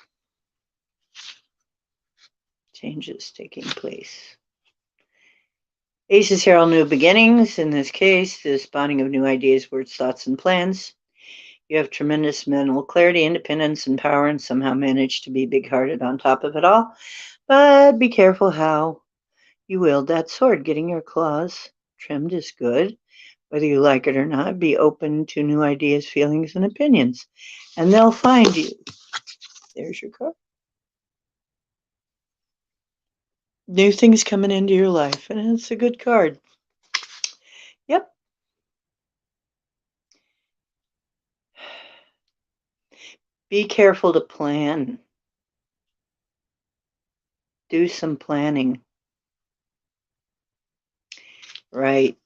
Changes taking place. Aces herald new beginnings. In this case, the spawning of new ideas, words, thoughts, and plans. You have tremendous mental clarity, independence, and power, and somehow manage to be big-hearted on top of it all. But be careful how you wield that sword. Getting your claws trimmed is good. Whether you like it or not, be open to new ideas, feelings, and opinions, and they'll find you. There's your card. New things coming into your life, and it's a good card. Yep. Be careful to plan. Do some planning. Right.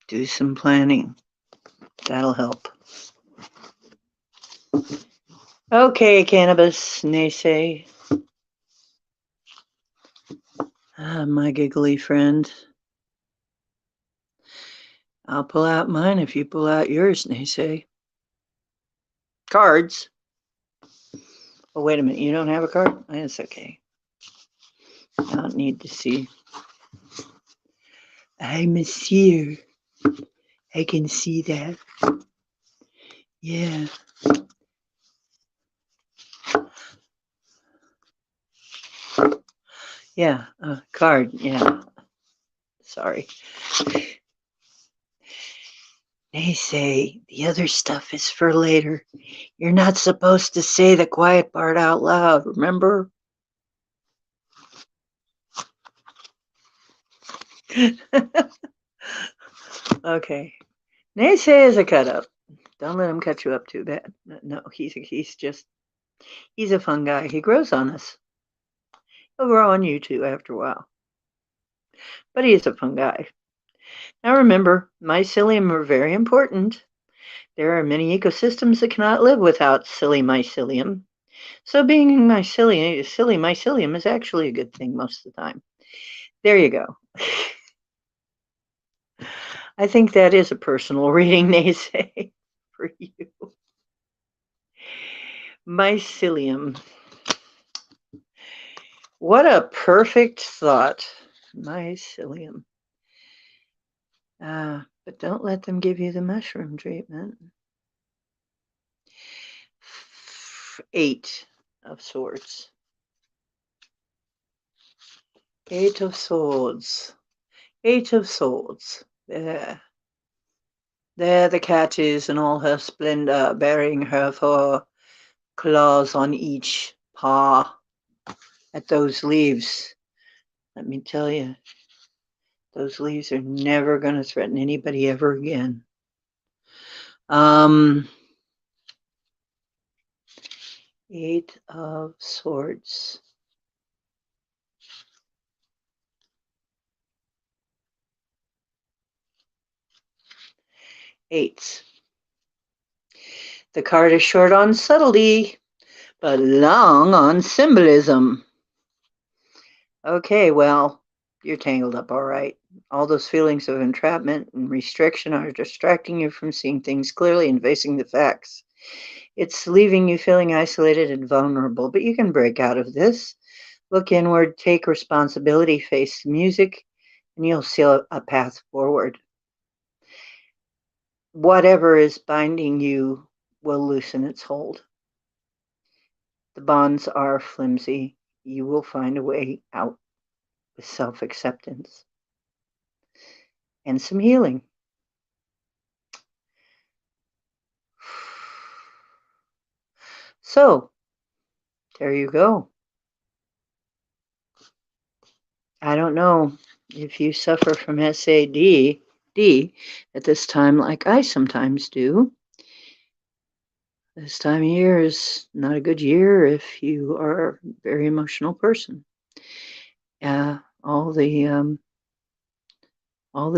Do some planning. That'll help. Okay, cannabis, naysay. My giggly friend. I'll pull out mine if you pull out yours, naysay. Cards. Oh, wait a minute. You don't have a card? That's okay. I don't need to see. I'm a seer. I can see that. Yeah. Yeah, card. Yeah. Sorry. They say the other stuff is for later. You're not supposed to say the quiet part out loud, remember? Okay. Naysay is a cut up. Don't let him cut you up too bad. No, he's a fun guy. He grows on us. He'll grow on you too after a while. But he is a fun guy. Now remember, mycelium are very important. There are many ecosystems that cannot live without silly mycelium. So being silly mycelium is actually a good thing most of the time. There you go. I think that is a personal reading, naysay, for you. Mycelium. What a perfect thought. Mycelium. But don't let them give you the mushroom treatment. 8 of Swords. 8 of Swords. 8 of Swords. There. There the cat is in all her splendor, bearing her 4 claws on each paw at those leaves. Let me tell you, those leaves are never going to threaten anybody ever again. 8 of Swords. Eights. The card is short on subtlety, but long on symbolism. Okay, well, you're tangled up all right. All those feelings of entrapment and restriction are distracting you from seeing things clearly and facing the facts. It's leaving you feeling isolated and vulnerable, but you can break out of this. Look inward, take responsibility, face the music, and you'll see a path forward. Whatever is binding you will loosen its hold. The bonds are flimsy. You will find a way out with self-acceptance and some healing. So, there you go. I don't know if you suffer from SAD at this time like I sometimes do. This time of year is not a good year if you are a very emotional person. All the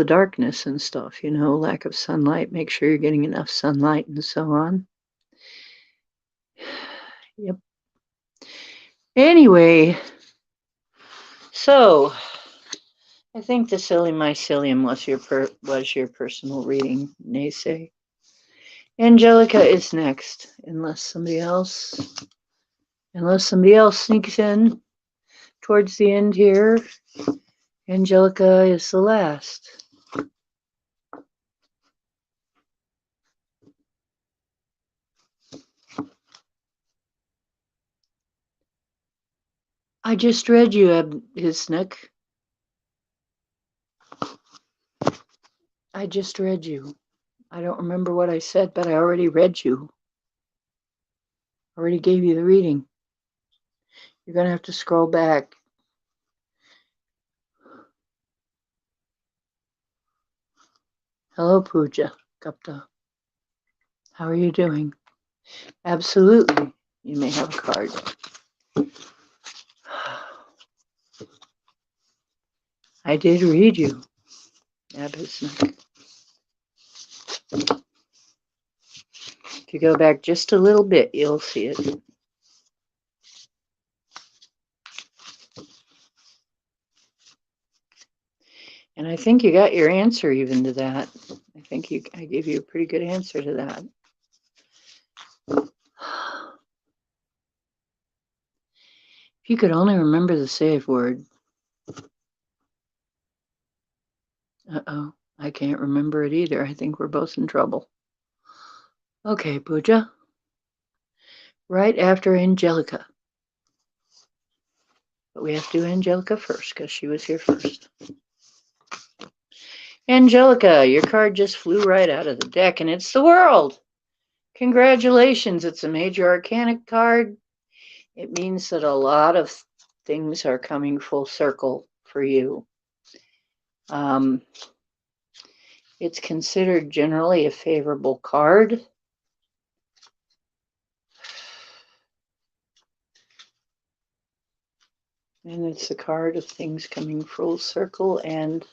darkness and stuff, lack of sunlight, make sure you're getting enough sunlight and so on. Yep. Anyway, so I think the silly mycelium was your personal reading, Naysay. Angelica is next, unless somebody else sneaks in towards the end here. Angelica is the last. I just read you, Hisnik. I just read you. I don't remember what I said, but I already read you. I already gave you the reading. You're going to have to scroll back. Hello, Pooja Gupta. How are you doing? Absolutely. You may have a card. I did read you, Abhisnik. If you go back just a little bit, you'll see it. And I think you got your answer even to that. I think I gave you a pretty good answer to that. If you could only remember the save word. Uh-oh, I can't remember it either. I think we're both in trouble. Okay, Pooja. Right after Angelica. But we have to do Angelica first because she was here first. Angelica, your card just flew right out of the deck, and it's the World. Congratulations, it's a major arcana card. It means that a lot of things are coming full circle for you. It's considered generally a favorable card. And it's a card of things coming full circle and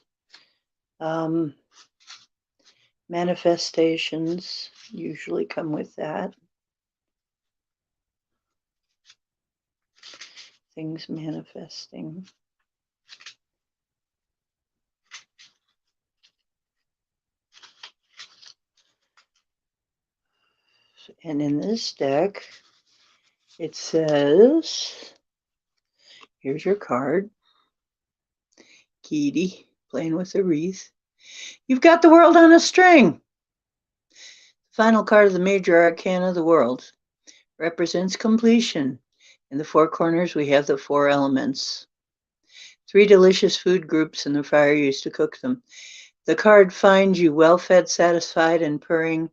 manifestations usually come with that. Things manifesting. And in this deck, it says, here's your card. Kitty playing with a wreath. You've got the world on a string. The final card of the major arcana of the world represents completion. In the four corners, we have the four elements. 3 delicious food groups and the fire used to cook them. The card finds you well-fed, satisfied, and purring.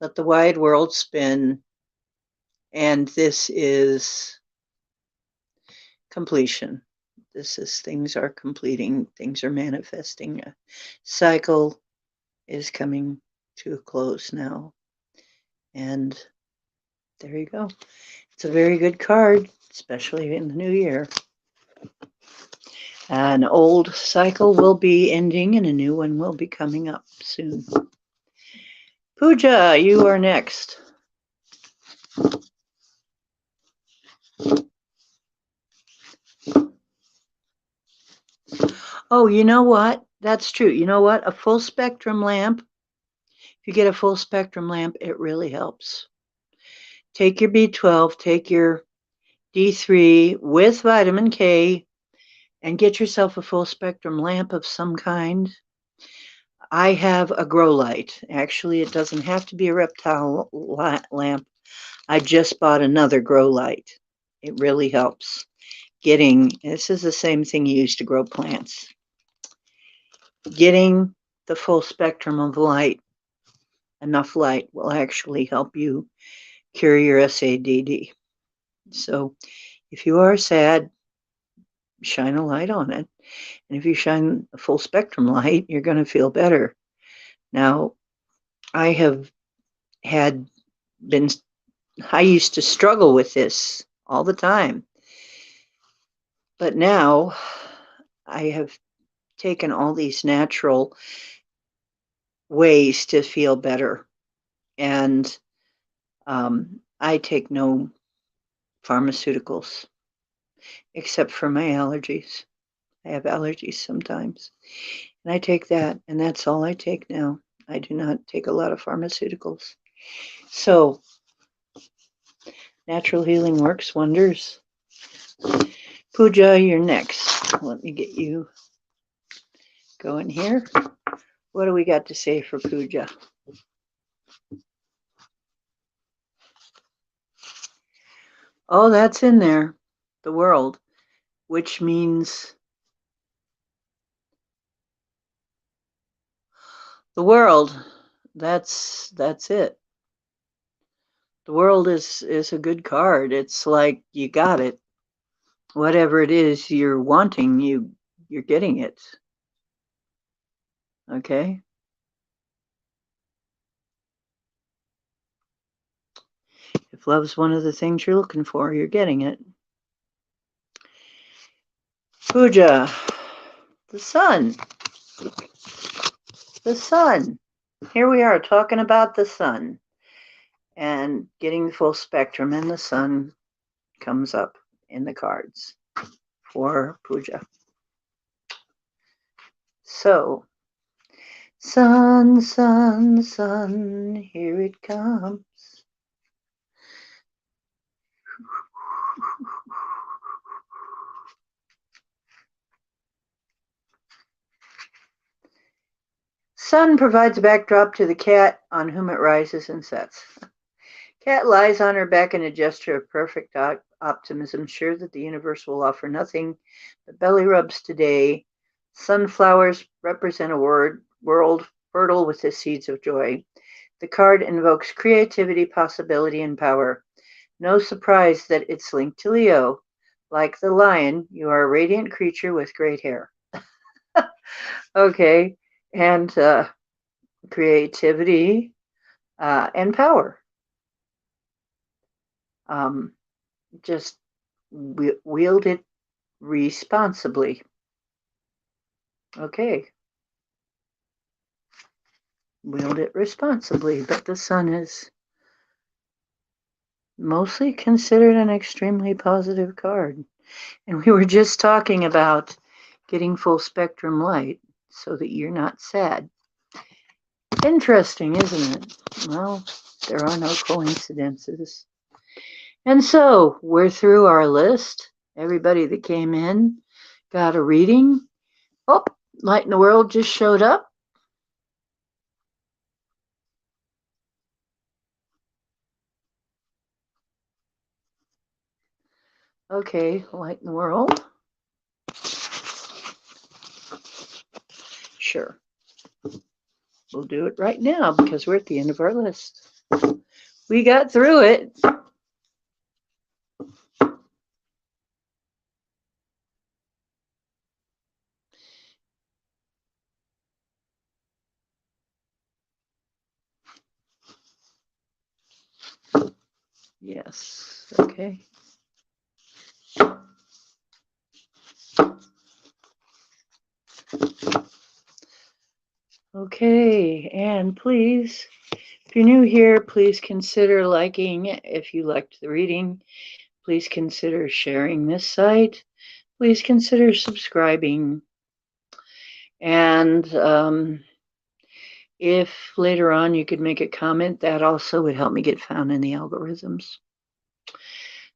Let the wide world spin. And this is completion. This is things are completing, things are manifesting. A cycle is coming to a close now. And there you go. It's a very good card, especially in the new year. An old cycle will be ending and a new one will be coming up soon. Pooja, you are next. Oh, you know what? That's true. You know what? A full spectrum lamp, if you get a full spectrum lamp, it really helps. Take your B12, take your D3 with vitamin K, and get yourself a full spectrum lamp of some kind. I have a grow light. Actually, it doesn't have to be a reptile lamp. I just bought another grow light. It really helps this is the same thing you use to grow plants. Getting the full spectrum of light, enough light, will actually help you cure your SADD. So if you are sad, shine a light on it. And if you shine a full spectrum light, you're going to feel better. Now, I have had been, I used to struggle with this all the time. But now I have taken all these natural ways to feel better. And I take no pharmaceuticals except for my allergies. I have allergies sometimes. And I take that, and that's all I take now. I do not take a lot of pharmaceuticals. So, natural healing works wonders. Pooja, you're next. Let me get you going here. What do we got to say for Pooja? Oh, that's in there. The world, which means the world. That's it. The world is a good card. It's like you got it. Whatever it is you're wanting, you're getting it. Okay? If love's one of the things you're looking for, you're getting it. Pooja, the sun. The sun. Here we are talking about the sun and getting the full spectrum, and the sun comes up in the cards for Pooja. So, sun, sun, sun, here it comes. Sun provides a backdrop to the cat on whom it rises and sets. Cat lies on her back in a gesture of perfect optimism, sure that the universe will offer nothing but belly rubs today. Sunflowers represent a world fertile with the seeds of joy. The card invokes creativity, possibility, and power. No surprise that it's linked to Leo. Like the lion, you are a radiant creature with great hair. Okay, and creativity and power. Just wield it responsibly. Okay. Wield it responsibly, but the sun is mostly considered an extremely positive card. And we were just talking about getting full spectrum light so that you're not sad. Interesting, isn't it? Well, there are no coincidences. And so we're through our list. Everybody that came in got a reading. Oh, Light in the World just showed up. Okay, Light in the World. Sure. We'll do it right now because we're at the end of our list. We got through it. Yes, okay. Okay, and please, if you're new here, please consider liking if you liked the reading. Please consider sharing this site. Please consider subscribing. And if later on you could make a comment, that also would help me get found in the algorithms.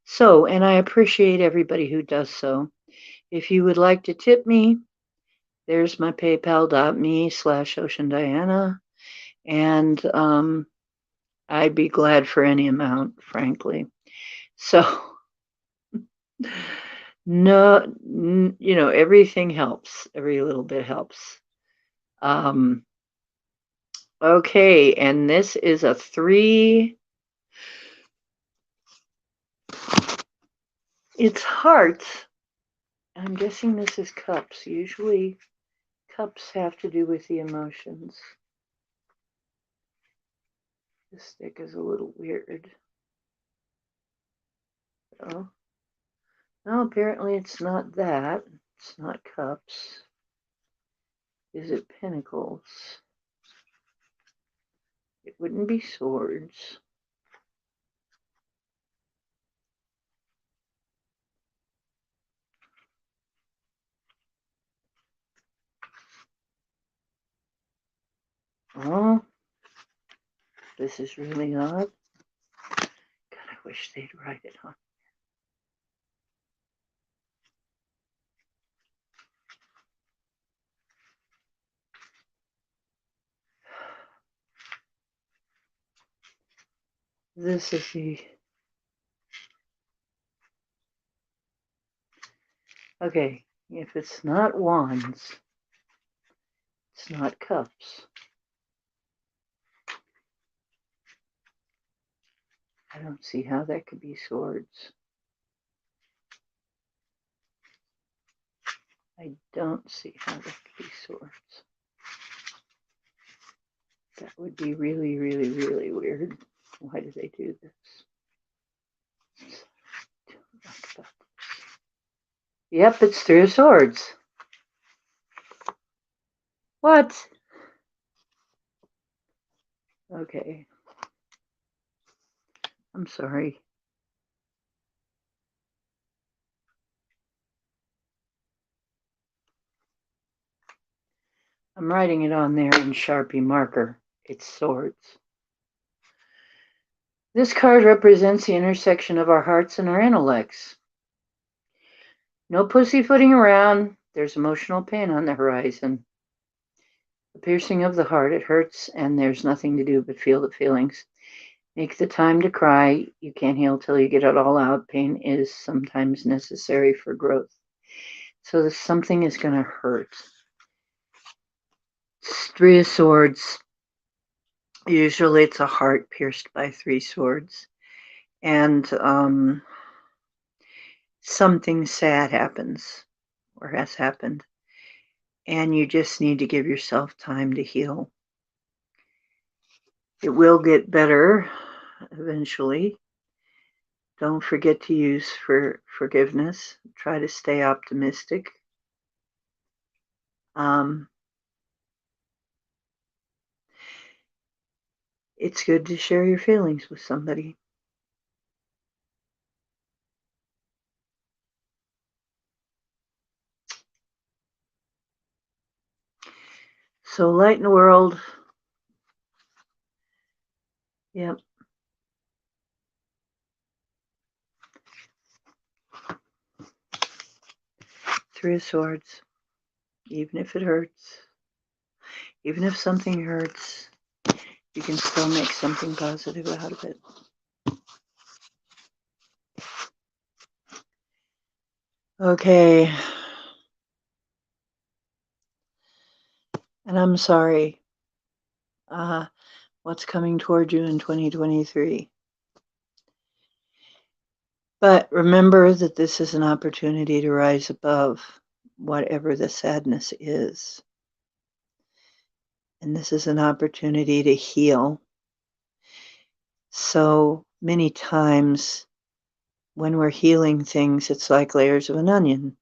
So, and I appreciate everybody who does so. If you would like to tip me, there's my paypal.me/OceanDiana. And I'd be glad for any amount, frankly. So, no, everything helps. Every little bit helps. Okay, and this is a 3. It's hearts. I'm guessing this is cups. Usually cups have to do with the emotions. This stick is a little weird. Oh. No, apparently it's not that. It's not cups. Is it pentacles? It wouldn't be swords. Oh, this is really odd. God, I wish they'd write it on. This is the... Okay, if it's not wands, it's not cups. I don't see how that could be swords. I don't see how that could be swords. That would be really, really, really weird. Why do they do this? Yep, it's 3 of swords. What? Okay. I'm sorry. I'm writing it on there in Sharpie marker. It's swords. This card represents the intersection of our hearts and our intellects. No pussyfooting around. There's emotional pain on the horizon. The piercing of the heart, it hurts, and there's nothing to do but feel the feelings. Make the time to cry. You can't heal till you get it all out. Pain is sometimes necessary for growth. So something is going to hurt. 3 of swords. Usually it's a heart pierced by 3 swords. And something sad happens or has happened. And you just need to give yourself time to heal. It will get better eventually. Don't forget to use forgiveness. Try to stay optimistic. It's good to share your feelings with somebody. So light in the world. Yep. Three of Swords. Even if it hurts, even if something hurts, you can still make something positive out of it. Okay. And I'm sorry. What's coming toward you in 2023? But remember that this is an opportunity to rise above whatever the sadness is. And this is an opportunity to heal. So many times when we're healing things, it's like layers of an onion.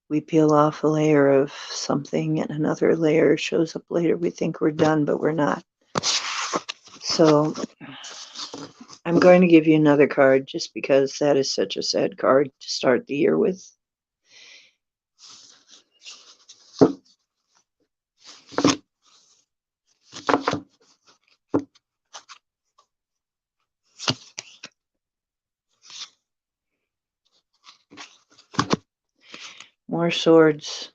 We peel off a layer of something and another layer shows up later. We think we're done, but we're not. So I'm going to give you another card just because that is such a sad card to start the year with. More swords.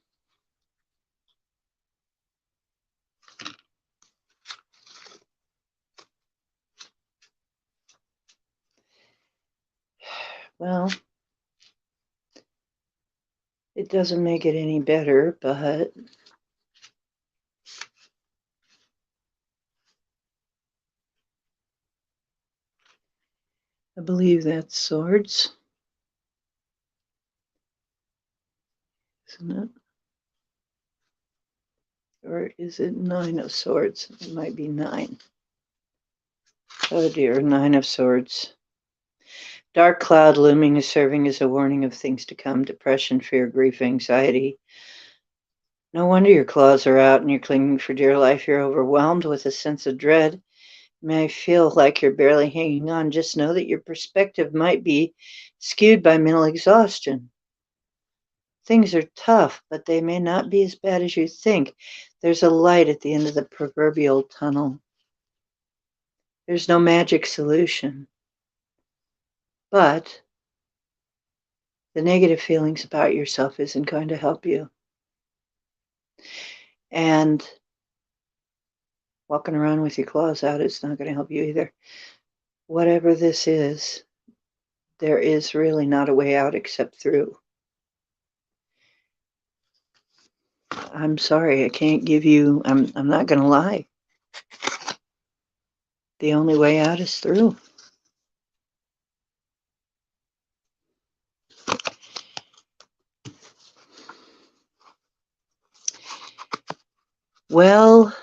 Well, it doesn't make it any better, but I believe that's swords. Isn't it? Or is it 9 of swords? It might be 9. Oh dear, 9 of swords. Dark cloud looming is serving as a warning of things to come: depression, fear, grief, anxiety. No wonder your claws are out and you're clinging for dear life. You're overwhelmed with a sense of dread. You may feel like you're barely hanging on. Just know that your perspective might be skewed by mental exhaustion. Things are tough, but they may not be as bad as you think. There's a light at the end of the proverbial tunnel. There's no magic solution, but the negative feelings about yourself isn't going to help you. And walking around with your claws out is not going to help you either. Whatever this is, there is really not a way out except through. I'm sorry, I can't give you, I'm not going to lie. The only way out is through. Well,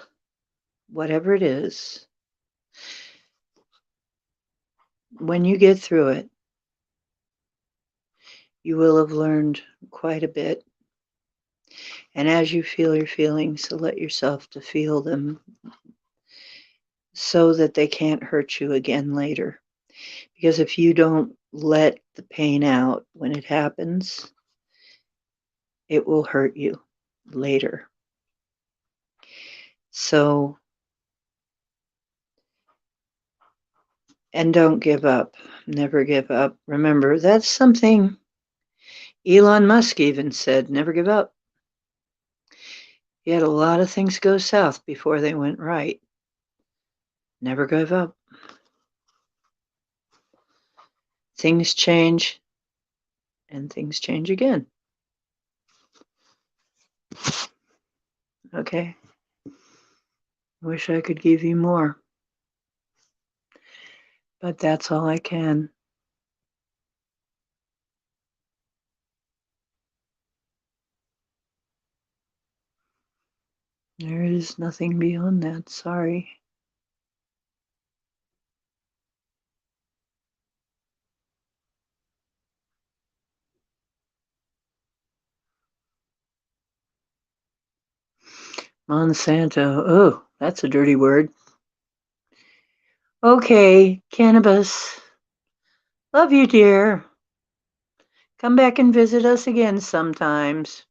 whatever it is, when you get through it, you will have learned quite a bit. And as you feel your feelings, let yourself to feel them so that they can't hurt you again later. Because if you don't let the pain out when it happens, it will hurt you later. So, and don't give up. Never give up. Remember, that's something Elon Musk even said, never give up. He had a lot of things go south before they went right. Never give up. Things change, and things change again. Okay. Wish I could give you more, but that's all I can. There is nothing beyond that. Sorry. Monsanto. Oh, that's a dirty word. Okay, cannabis. Love you, dear. Come back and visit us again sometimes.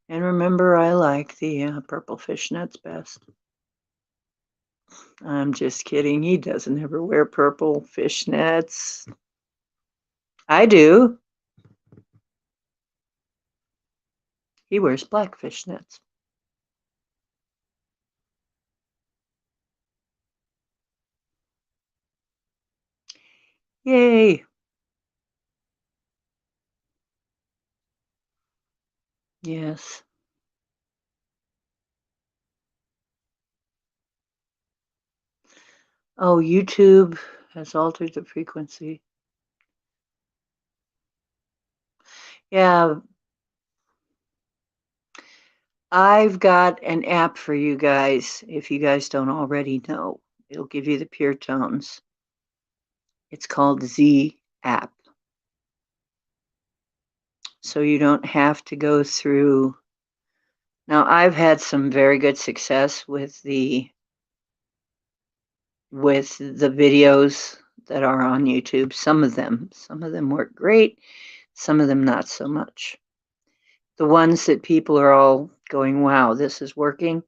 And remember, I like the purple fishnets best. I'm just kidding. He doesn't ever wear purple fishnets. I do. He wears black fishnets. Yay. Yes. Oh, YouTube has altered the frequency. Yeah, I've got an app for you guys, if you guys don't already know. It'll give you the pure tones. It's called Z app. So you don't have to go through. Now, I've had some very good success with the videos that are on YouTube. Some of them work great, some of them not so much. The ones that people are all going, wow, this is working,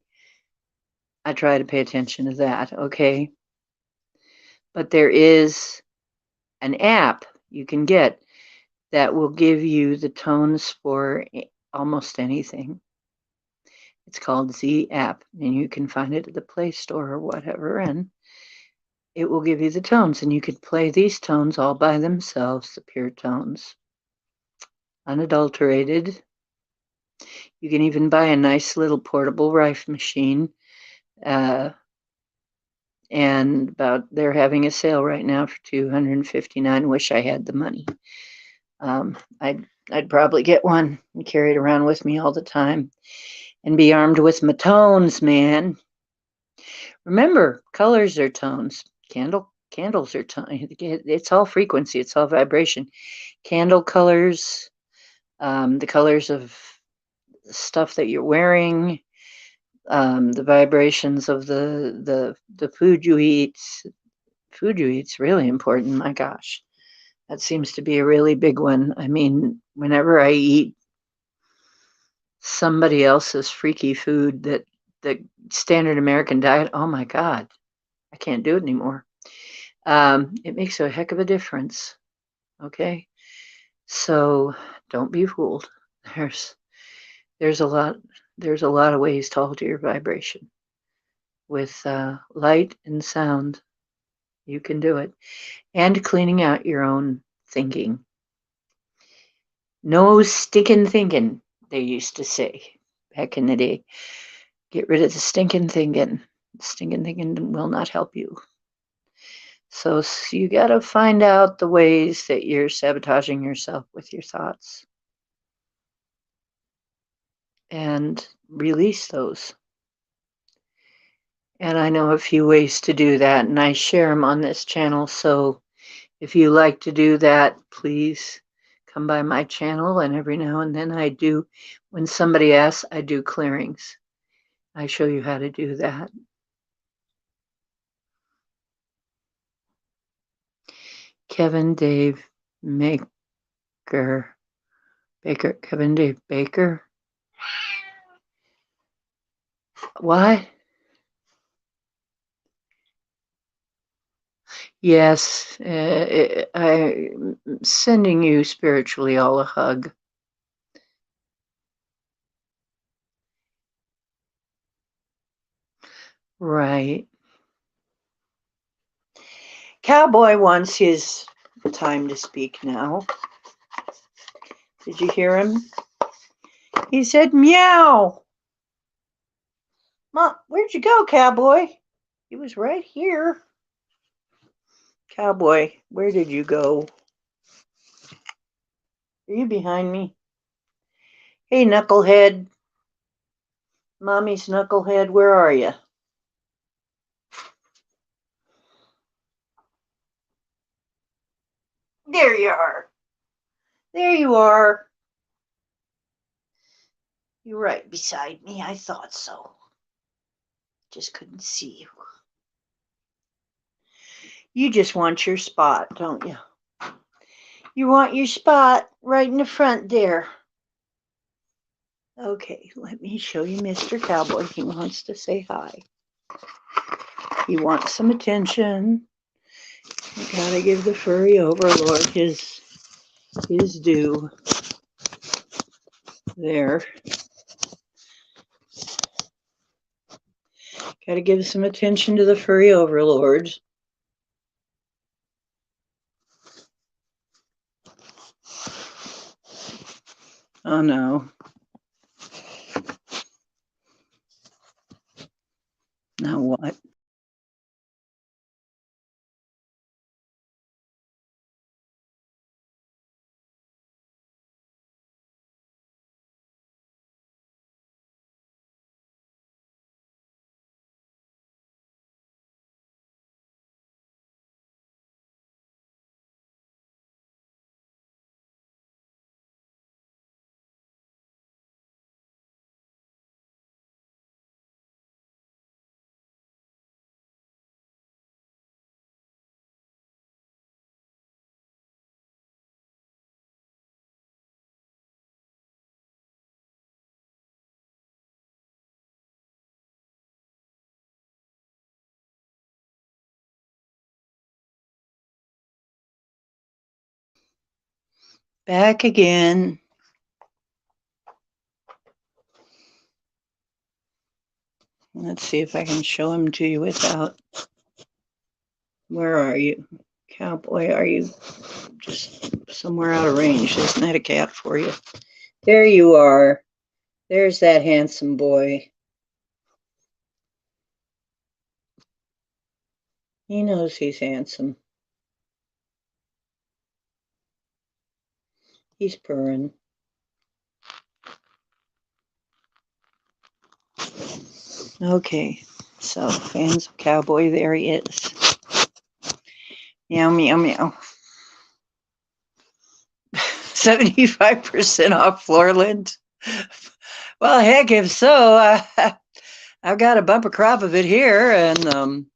I try to pay attention to that, okay? But there is an app you can get that will give you the tones for almost anything. It's called Z app, and you can find it at the Play Store or whatever, and it will give you the tones, and you could play these tones all by themselves, the pure tones, unadulterated. You can even buy a nice little portable rife machine, and they're having a sale right now for $259. Wish I had the money. I'd probably get one and carry it around with me all the time, and be armed with my tones, man. Remember, colors are tones. Candles are tones. It's all frequency. It's all vibration. Candle colors, the colors of stuff that you're wearing, the vibrations of the food you eat. Food you eat's really important. My gosh, that seems to be a really big one. I mean, whenever I eat somebody else's freaky food, that the standard American diet, oh my God, I can't do it anymore. It makes a heck of a difference. Okay, so don't be fooled. There's a lot of ways to alter your vibration with light and sound. You can do it, and cleaning out your own thinking. No stinking thinking, they used to say back in the day. Get rid of the stinking thinking. Stinking thinking will not help you. So you got to find out the ways that you're sabotaging yourself with your thoughts and release those. And I know a few ways to do that, and I share them on this channel. So if you like to do that, please come by my channel. And every now and then I do, when somebody asks, I do clearings. I show you how to do that. Kevin Dave Baker. Kevin Dave Baker. What? Yes, I'm sending you spiritually all a hug. Right. Cowboy wants his time to speak now. Did you hear him? He said, meow. Mom, where'd you go, Cowboy? He was right here. Cowboy, where did you go? Are you behind me? Hey, knucklehead. Mommy's knucklehead, where are you? There you are. There you are. You're right beside me. I thought so. Just couldn't see you. You just want your spot, don't you? You want your spot right in the front there. Okay, let me show you Mr. Cowboy. He wants to say hi. He wants some attention. You gotta give the furry overlord his due. There. Gotta give some attention to the furry overlord. Oh no. Now what? Back again. Let's see if I can show him to you without. Where are you? Cowboy, are you just somewhere out of range? Isn't that a cat for you? There you are. There's that handsome boy. He knows he's handsome. He's purring. Okay, so fans of Cowboy, there he is. Meow, meow, meow. 75% off floor lint. Well, heck, if so, I've got a bumper crop of it here, and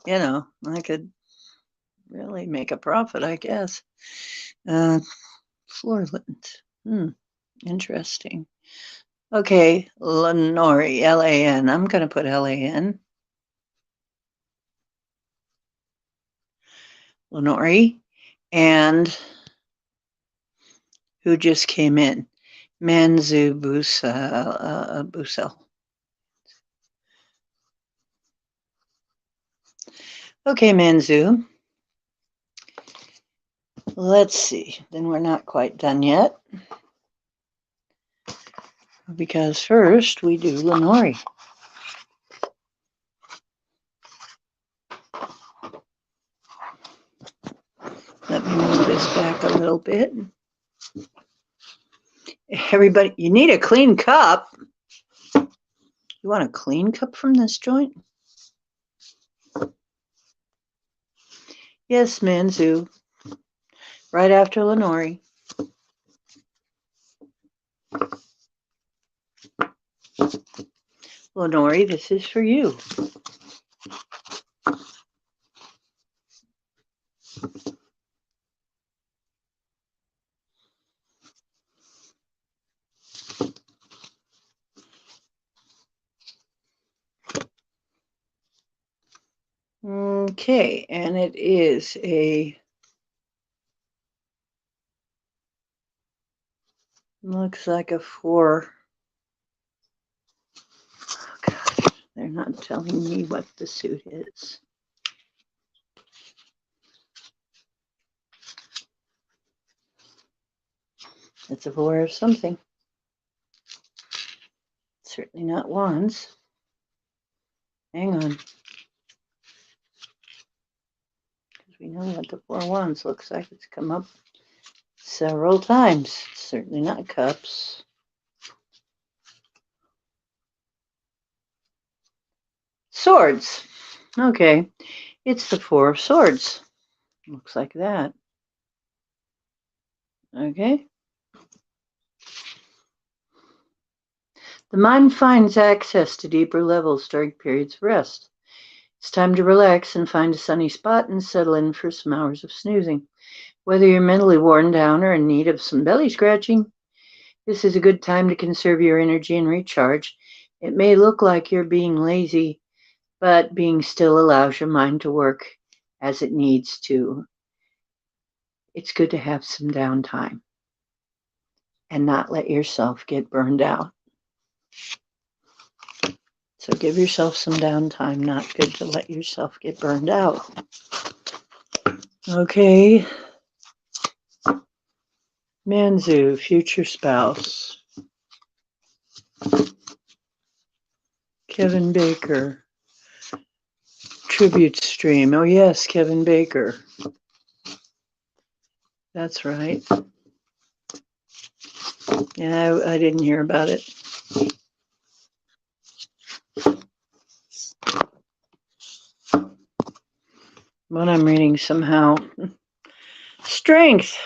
I could really make a profit, I guess. Floor lint. Interesting. Okay, Lenore, L-A-N. I'm going to put L-A-N. Lenore. And who just came in? Manzu Busel. Okay, Manzu. Let's see. Then we're not quite done yet. Because first we do Lenore. Let me move this back a little bit. Everybody, you need a clean cup. You want a clean cup from this joint? Yes, Manzu. Right after Lenore. Lenore, this is for you. Okay, and it is looks like a 4. Oh, gosh, they're not telling me what the suit is. It's a 4 of something. Certainly not wands. Hang on. Because we know what the 4 wands looks like. It's come up several times. It's certainly not cups. Swords. Okay. It's the 4 of swords. Looks like that. Okay. The mind finds access to deeper levels during periods of rest. It's time to relax and find a sunny spot and settle in for some hours of snoozing. Whether you're mentally worn down or in need of some belly scratching, this is a good time to conserve your energy and recharge. It may look like you're being lazy, but being still allows your mind to work as it needs to. It's good to have some downtime and not let yourself get burned out. So give yourself some downtime. Not good to let yourself get burned out. Okay. Manzu, future spouse. Kevin Baker. Tribute stream. Oh, yes, Kevin Baker. That's right. Yeah, I didn't hear about it. But I'm reading somehow. Strength.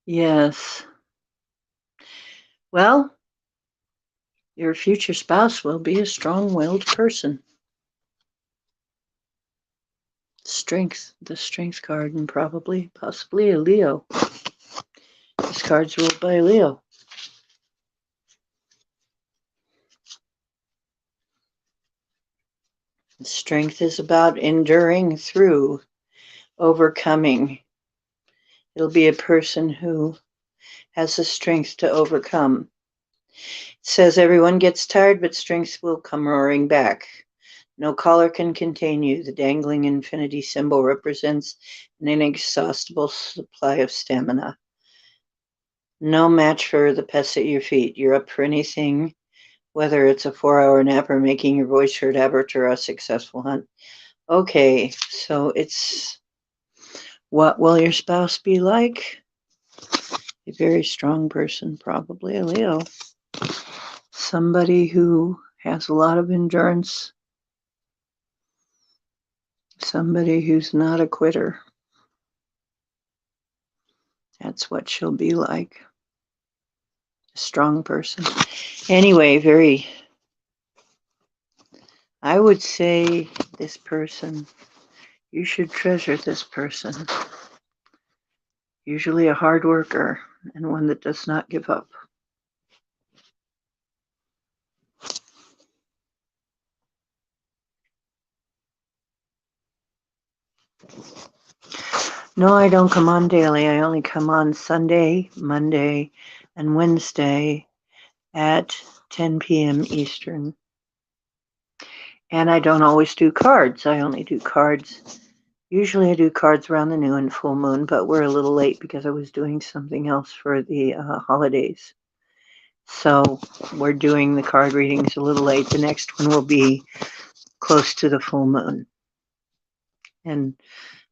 Yes. Well, your future spouse will be a strong-willed person. Strength, the strength card, and possibly a Leo. This card's ruled by Leo. Strength is about enduring through, overcoming. It'll be a person who has the strength to overcome. It says everyone gets tired, but strength will come roaring back. No collar can contain you. The dangling infinity symbol represents an inexhaustible supply of stamina. No match for the pests at your feet. You're up for anything, whether it's a 4-hour nap or making your voice heard after a successful hunt. Okay, so it's what will your spouse be like? A very strong person, probably a Leo. Somebody who has a lot of endurance. Somebody who's not a quitter. That's what she'll be like. A strong person. Anyway, I would say this person, you should treasure this person. Usually a hard worker and one that does not give up. No, I don't come on daily. I only come on Sunday, Monday, and Wednesday at 10 p.m. Eastern. And I don't always do cards. I only do cards. Usually I do cards around the new and full moon, but we're a little late because I was doing something else for the holidays. So we're doing the card readings a little late. The next one will be close to the full moon. And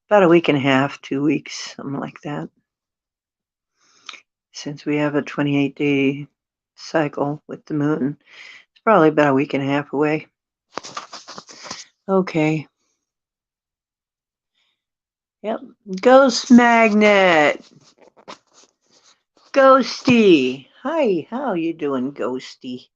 about a week and a half, 2 weeks, something like that. Since we have a 28-day cycle with the moon, it's probably about a week and a half away. Okay. Yep. Ghost Magnet. Ghosty. Hi, how you doing, Ghosty?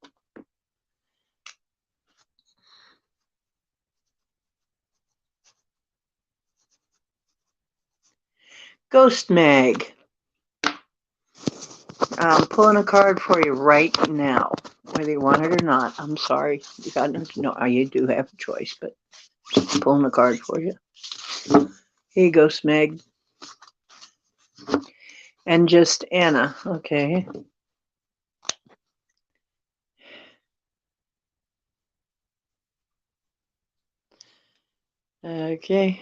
Ghost Mag. I'm pulling a card for you right now, whether you want it or not. I'm sorry. You got no, you do have a choice, but I'm pulling a card for you. Here you go, Smeg. And just Anna, okay. Okay.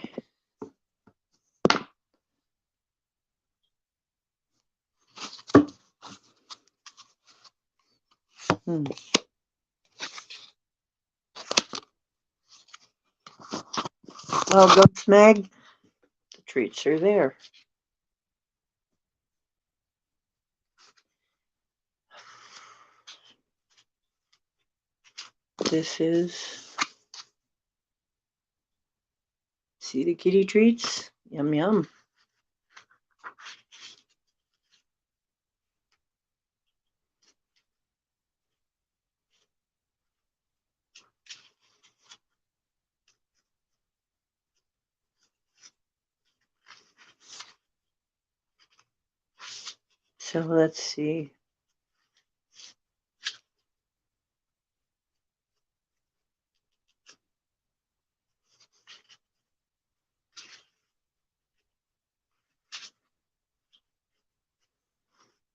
Well, go Smeg. The treats are there. This is, see the kitty treats? Yum, yum. So let's see.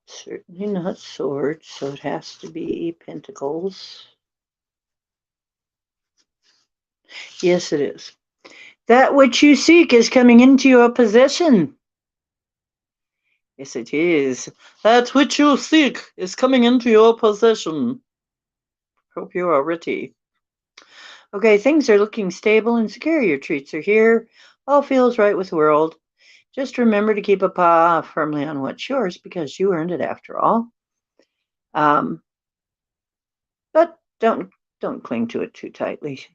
Certainly not swords, so it has to be pentacles. Yes, it is. That which you seek is coming into your possession. Yes, it is. That which you seek is coming into your possession. Hope you are ready. Okay, things are looking stable and secure. Your treats are here. All feels right with the world. Just remember to keep a paw firmly on what's yours because you earned it after all. But don't cling to it too tightly.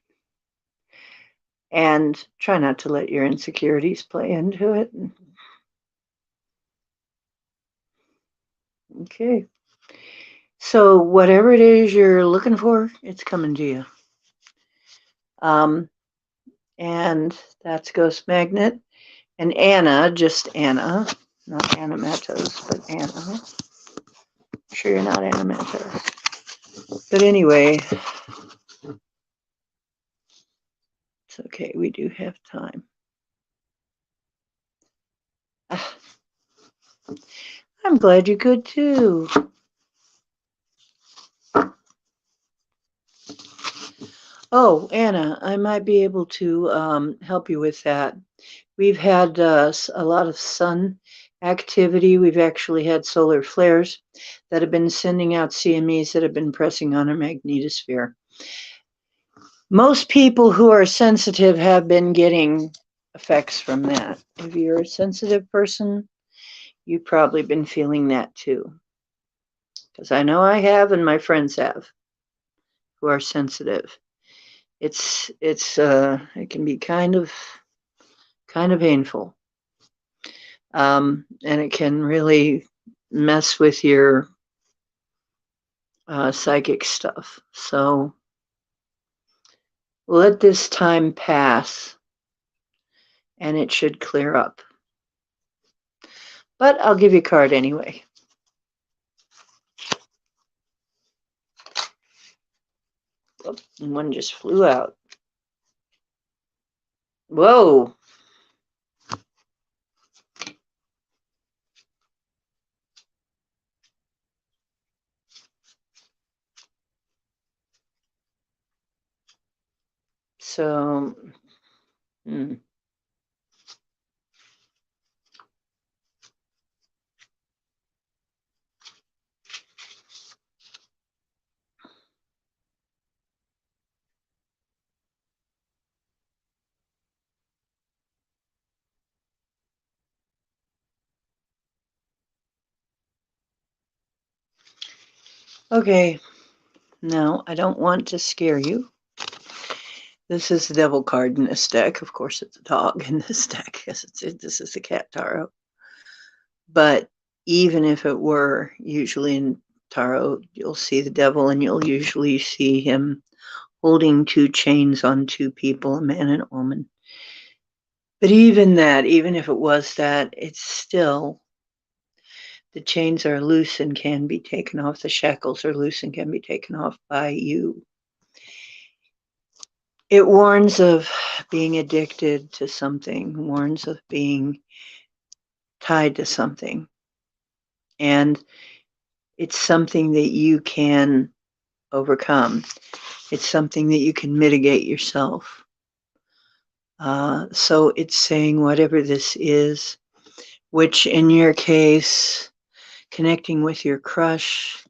And try not to let your insecurities play into it. Okay. So whatever it is you're looking for, it's coming to you. And that's Ghost Magnet. And Anna, just Anna, not Anna Matos, but Anna. I'm sure you're not Anna Matos. But anyway, it's okay. We do have time. I'm glad you're good too. Oh, Anna, I might be able to help you with that. We've had a lot of sun activity. We've actually had solar flares that have been sending out CMEs that have been pressing on our magnetosphere. Most people who are sensitive have been getting effects from that. If you're a sensitive person, you've probably been feeling that too. Because I know I have, and my friends have, who are sensitive. It can be kind of painful, and it can really mess with your psychic stuff. So let this time pass, and it should clear up. But I'll give you a card anyway. Whoop, and one just flew out. Whoa. So, hmm. Okay. Now, I don't want to scare you. This is the devil card in this deck. Of course, it's a dog in this deck because this is the cat tarot. But even if it were, usually in tarot, you'll see the devil and you'll usually see him holding two chains on two people, a man and a woman. But even that, even if it was that, it's still, the chains are loose and can be taken off. The shackles are loose and can be taken off by you. It warns of being addicted to something, warns of being tied to something. And it's something that you can overcome. It's something that you can mitigate yourself. So it's saying whatever this is, which in your case, connecting with your crush,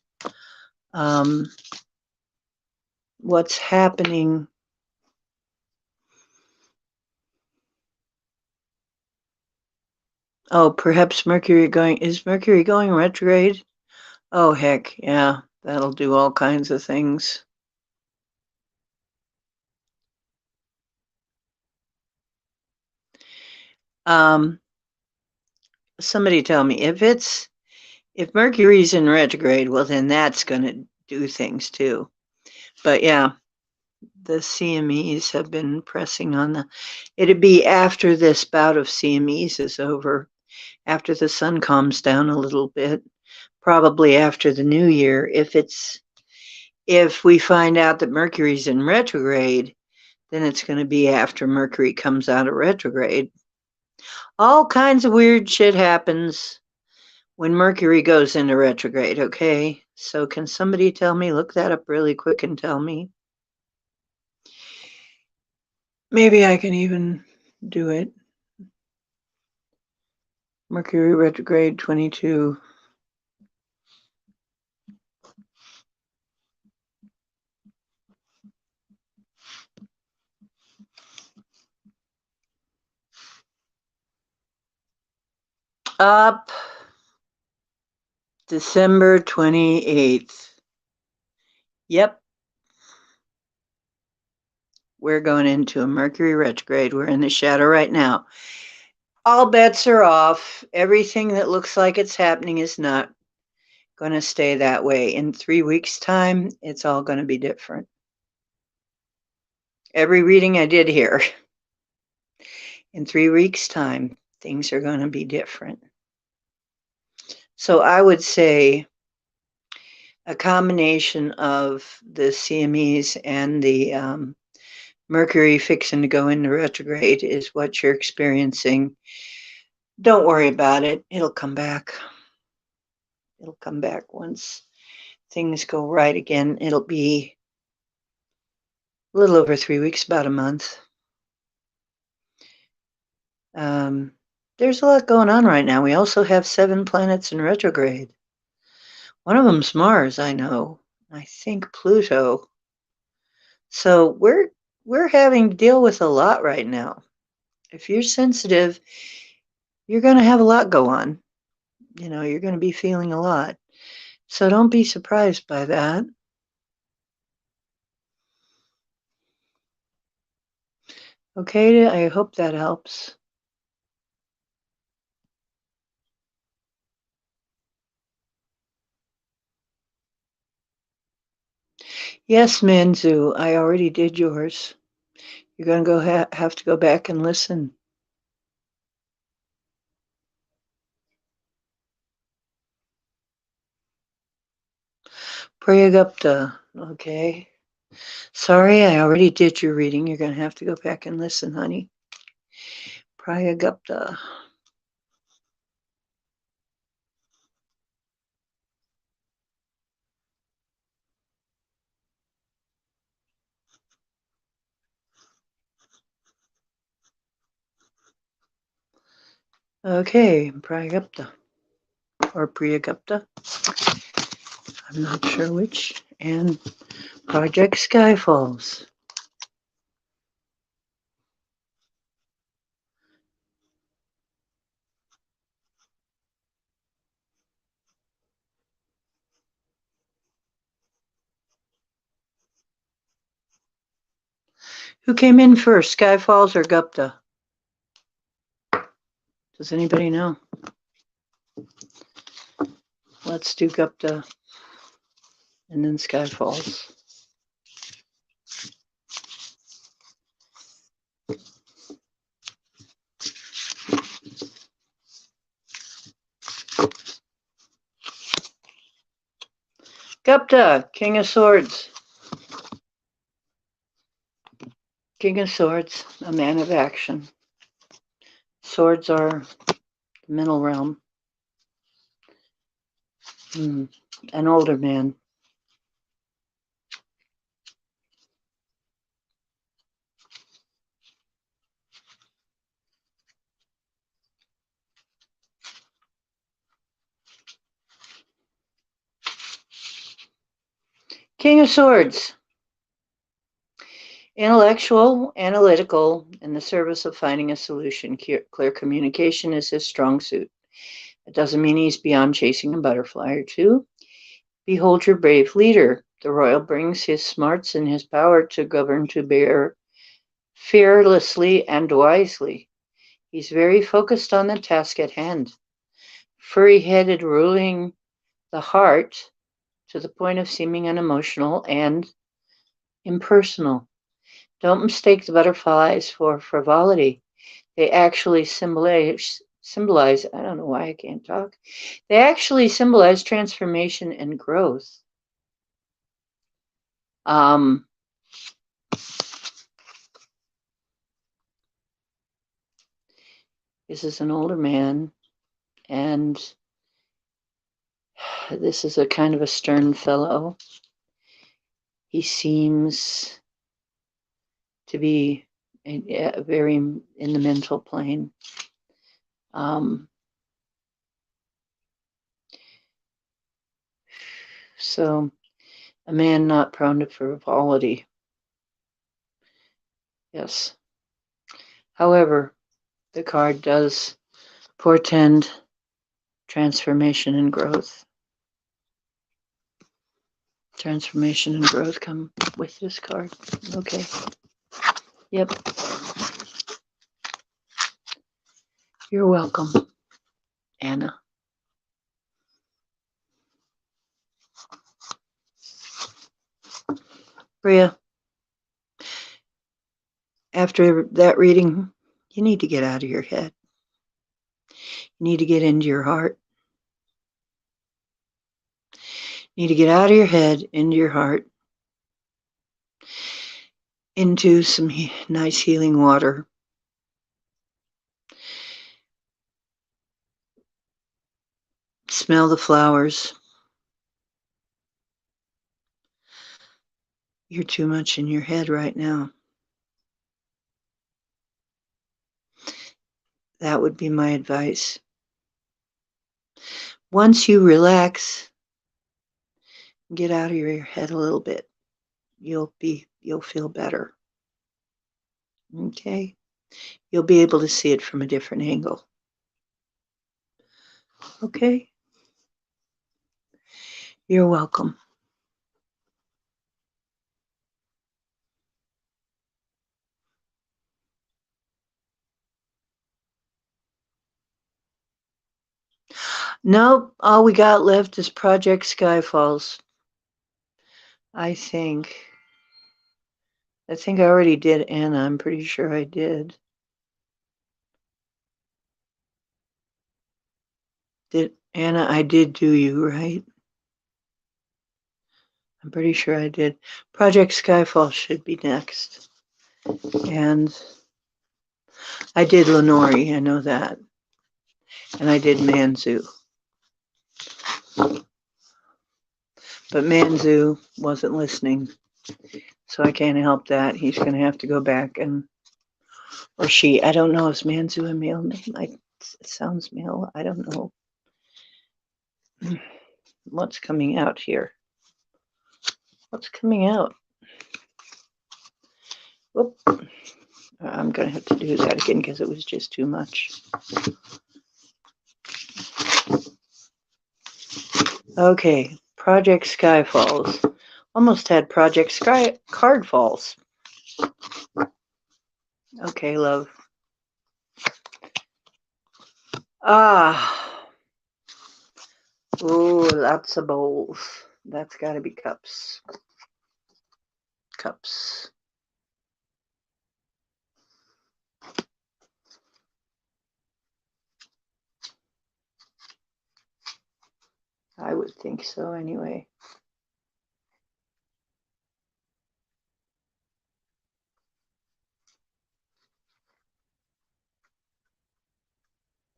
what's happening. Oh, perhaps is Mercury going retrograde? Oh, heck, yeah, that'll do all kinds of things. Um, Somebody tell me if Mercury's in retrograde, well, then that's going to do things too. But yeah, the CMEs have been pressing on it'd be after this bout of CMEs is over, after the sun calms down a little bit, probably after the new year. If we find out that Mercury's in retrograde, then it's going to be after Mercury comes out of retrograde. All kinds of weird shit happens when Mercury goes into retrograde, okay? So can somebody tell me, look that up really quick and tell me? Maybe I can even do it. Mercury retrograde 22. Up December 28th. Yep. We're going into a Mercury retrograde. We're in the shadow right now. All bets are off. Everything that looks like it's happening is not going to stay that way. In 3 weeks' time, it's all going to be different. Every reading I did here, in 3 weeks' time, things are going to be different. So I would say a combination of the CMEs and the Mercury fixing to go into retrograde is what you're experiencing. Don't worry about it. It'll come back. It'll come back once things go right again. It'll be a little over 3 weeks, about a month. Um, there's a lot going on right now. We also have 7 planets in retrograde. One of them's Mars, I know. I think Pluto. So we're having to deal with a lot right now. If you're sensitive, you're going to have a lot go on. You know, you're going to be feeling a lot. So don't be surprised by that. Okay, I hope that helps. Yes, Manzu, I already did yours. You're going to have to go back and listen. Priyagupta, okay. Sorry, I already did your reading. You're going to have to go back and listen, honey. Priyagupta. Okay, Priyagupta. Or Priyagupta. I'm not sure which. And Project Skyfalls. Who came in first, Skyfalls or Gupta? Does anybody know? Let's do Gupta and then Skyfalls. Gupta, King of Swords. King of Swords, a man of action. Swords are the mental realm. An older man. King of Swords. Intellectual, analytical, in the service of finding a solution. Clear communication is his strong suit. It doesn't mean he's beyond chasing a butterfly or two. Behold your brave leader. The royal brings his smarts and his power to govern, to bear fearlessly and wisely. He's very focused on the task at hand. Furry-headed, ruling the heart to the point of seeming unemotional and impersonal. Don't mistake the butterflies for frivolity. They actually symbolize, I don't know why I can't talk. They actually symbolize transformation and growth. This is an older man, and this is a kind of a stern fellow. He seems to be very in the mental plane. So a man not prone to frivolity. Yes. However, the card does portend transformation and growth. Transformation and growth come with this card. Okay. Yep. You're welcome, Anna. Bria, after that reading, you need to get out of your head. You need to get into your heart. You need to get out of your head, into your heart, into some nice healing water. Smell the flowers. You're too much in your head right now. That would be my advice. Once you relax, get out of your head a little bit, you'll feel better. Okay? You'll be able to see it from a different angle. Okay? You're welcome. Nope, all we got left is Project Skyfalls. I think I already did Anna. I'm pretty sure I did. Did Anna, I did do you, right? I'm pretty sure I did. Project Skyfall should be next. And I did Lenore, I know that. And I did Manzu. But Manzu wasn't listening. So I can't help that. He's going to have to go back and, or she, I don't know, is Manzu a male name? It sounds male. I don't know. What's coming out here? What's coming out? Whoop. I'm going to have to do that again because it was just too much. Okay, Project Skyfalls. Almost had Project Sky Card Falls. Okay, love. Ah. Oh, lots of bowls. That's got to be cups. Cups. I would think so anyway.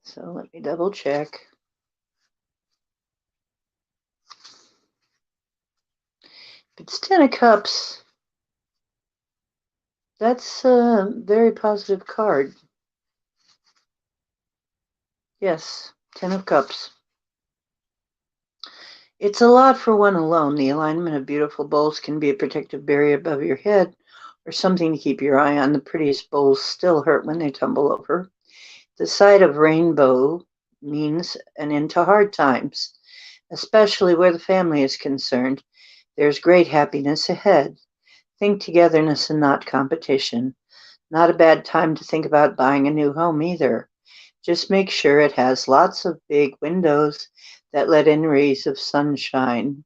So let me double check. If it's 10 of cups, that's a very positive card. Yes, 10 of cups. It's a lot for one alone. The alignment of beautiful bowls can be a protective barrier above your head or something to keep your eye on. The prettiest bowls still hurt when they tumble over. The sight of rainbow means an end to hard times, especially where the family is concerned. There's great happiness ahead. Think togetherness and not competition. Not a bad time to think about buying a new home either. Just make sure it has lots of big windows that let in rays of sunshine.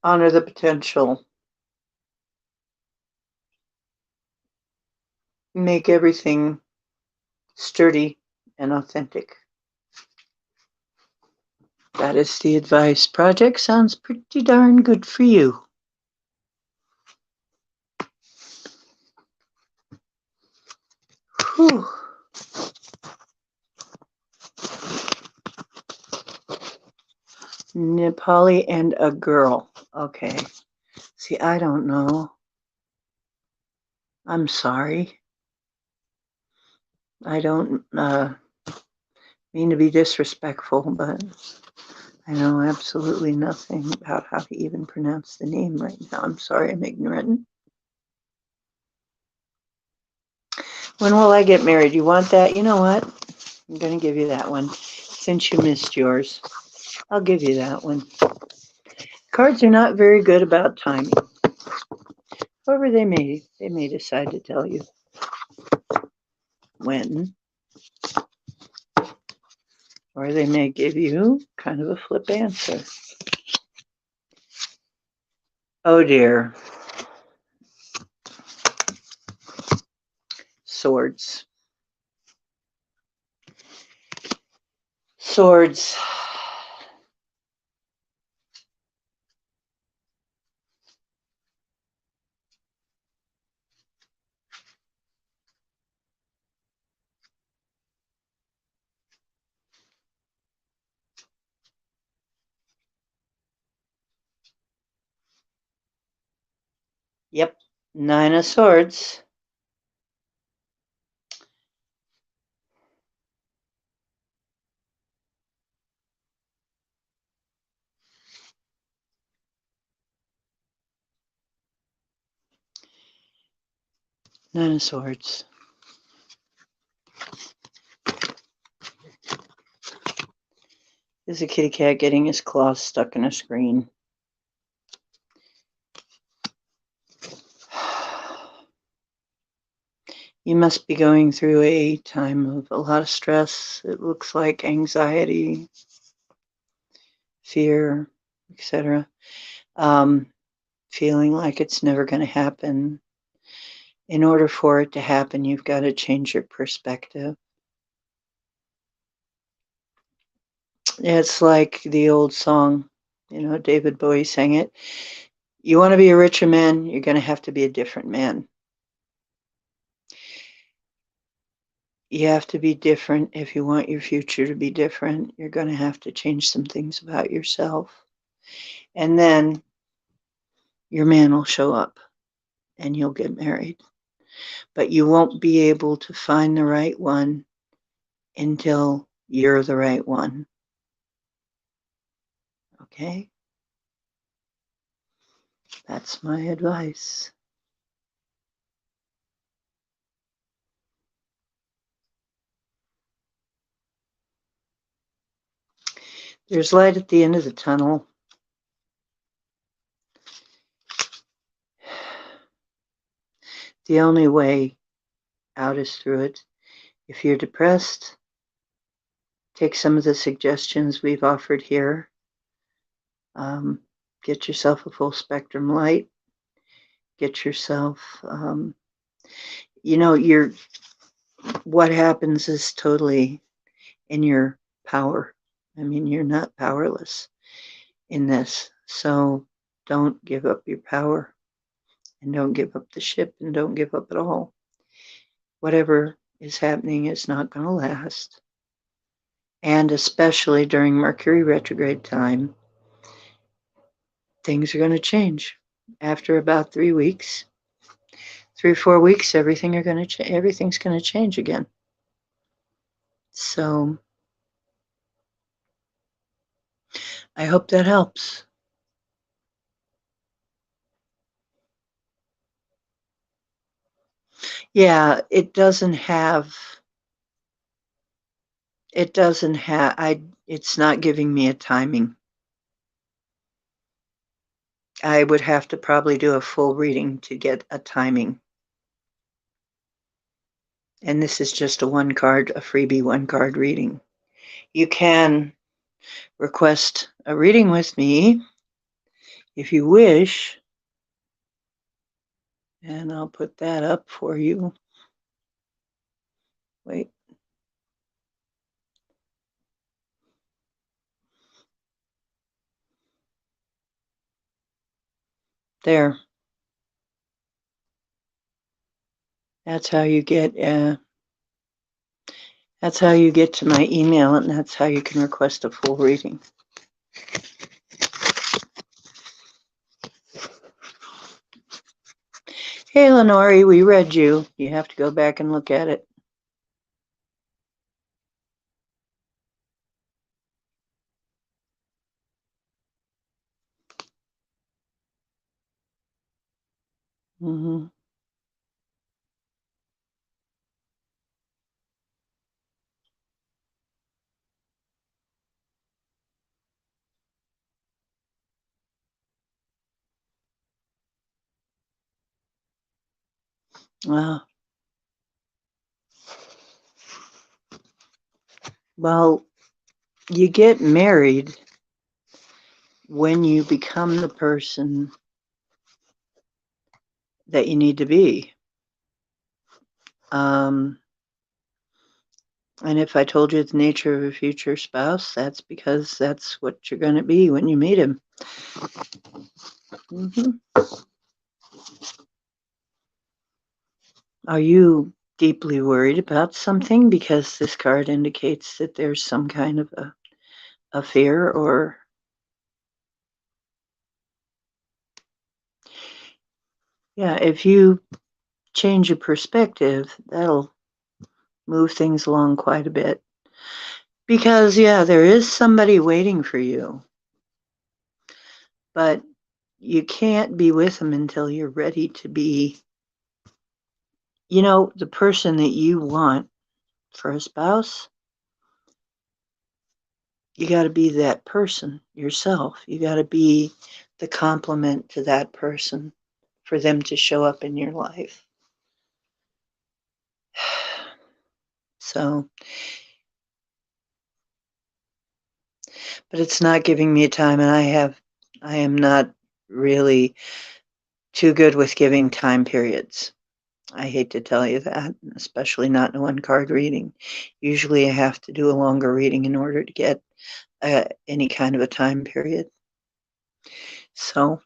Honor the potential. Make everything sturdy and authentic. That is the advice. Project sounds pretty darn good for you. Whew. Nepali and a girl. Okay. See, I don't know. I'm sorry. I don't mean to be disrespectful, but I know absolutely nothing about how to even pronounce the name right now. I'm sorry, I'm ignorant. When will I get married? You want that? You know what? I'm going to give you that one. Since you missed yours, I'll give you that one. Cards are not very good about timing. However, they may decide to tell you when, or they may give you kind of a flip answer. Oh dear. Swords. Swords. Nine of Swords. Nine of Swords. There's a kitty cat getting his claws stuck in a screen. You must be going through a time of a lot of stress. It looks like anxiety, fear, etc. Feeling like it's never going to happen. In order for it to happen, you've got to change your perspective. It's like the old song, David Bowie sang it. You want to be a richer man, you're going to have to be a different man. You have to be different if you want your future to be different. You're going to have to change some things about yourself. And then your man will show up and you'll get married. But you won't be able to find the right one until you're the right one. Okay? That's my advice. There's light at the end of the tunnel. The only way out is through it. If you're depressed, take some of the suggestions we've offered here. Get yourself a full spectrum light. Get yourself, what happens is totally in your power. I mean, you're not powerless in this. So don't give up your power and don't give up the ship and don't give up at all. Whatever is happening is not going to last. And especially during Mercury retrograde time, things are going to change. After about 3 weeks, 3 or 4 weeks, everything's going to change again. So I hope that helps. Yeah, it's not giving me a timing. I would have to probably do a full reading to get a timing. And this is just a freebie 1-card reading. You can request a reading with me if you wish. And I'll put that up for you. Wait. There. That's how you get to my email, and that's how you can request a full reading. Hey, Lenore, we read you. You have to go back and look at it. Mm-hmm. Well, you get married when you become the person that you need to be. And if I told you the nature of a future spouse, that's because that's what you're going to be when you meet him. Mm-hmm. Are you deeply worried about something? Because this card indicates that there's some kind of a fear or... Yeah, if you change your perspective, that'll move things along quite a bit. Because, yeah, there is somebody waiting for you, but you can't be with them until you're ready to be, the person that you want for a spouse. You got to be that person yourself. You got to be the complement to that person for them to show up in your life. So, but it's not giving me time, and I am not really too good with giving time periods. I hate to tell you that, especially not in one card reading. Usually I have to do a longer reading in order to get any kind of a time period. So,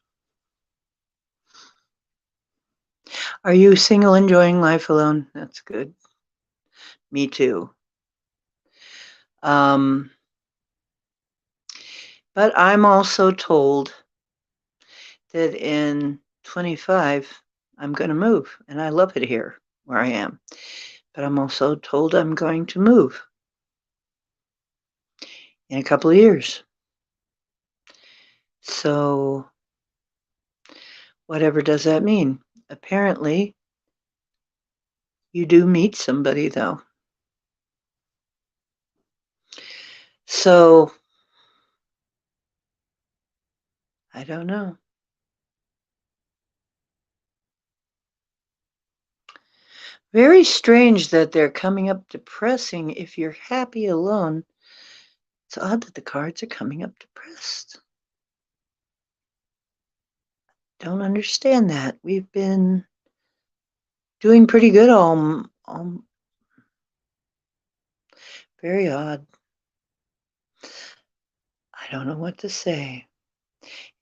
are you single, enjoying life alone? That's good. Me too. Um, but I'm also told that in 25, I'm going to move, and I love it here where I am. But I'm also told I'm going to move in a couple of years. So, whatever does that mean? Apparently, you do meet somebody, though. So, I don't know. Very strange that they're coming up depressing if you're happy alone. It's odd that the cards are coming up depressed. Don't understand that. We've been doing pretty good all very odd. I don't know what to say.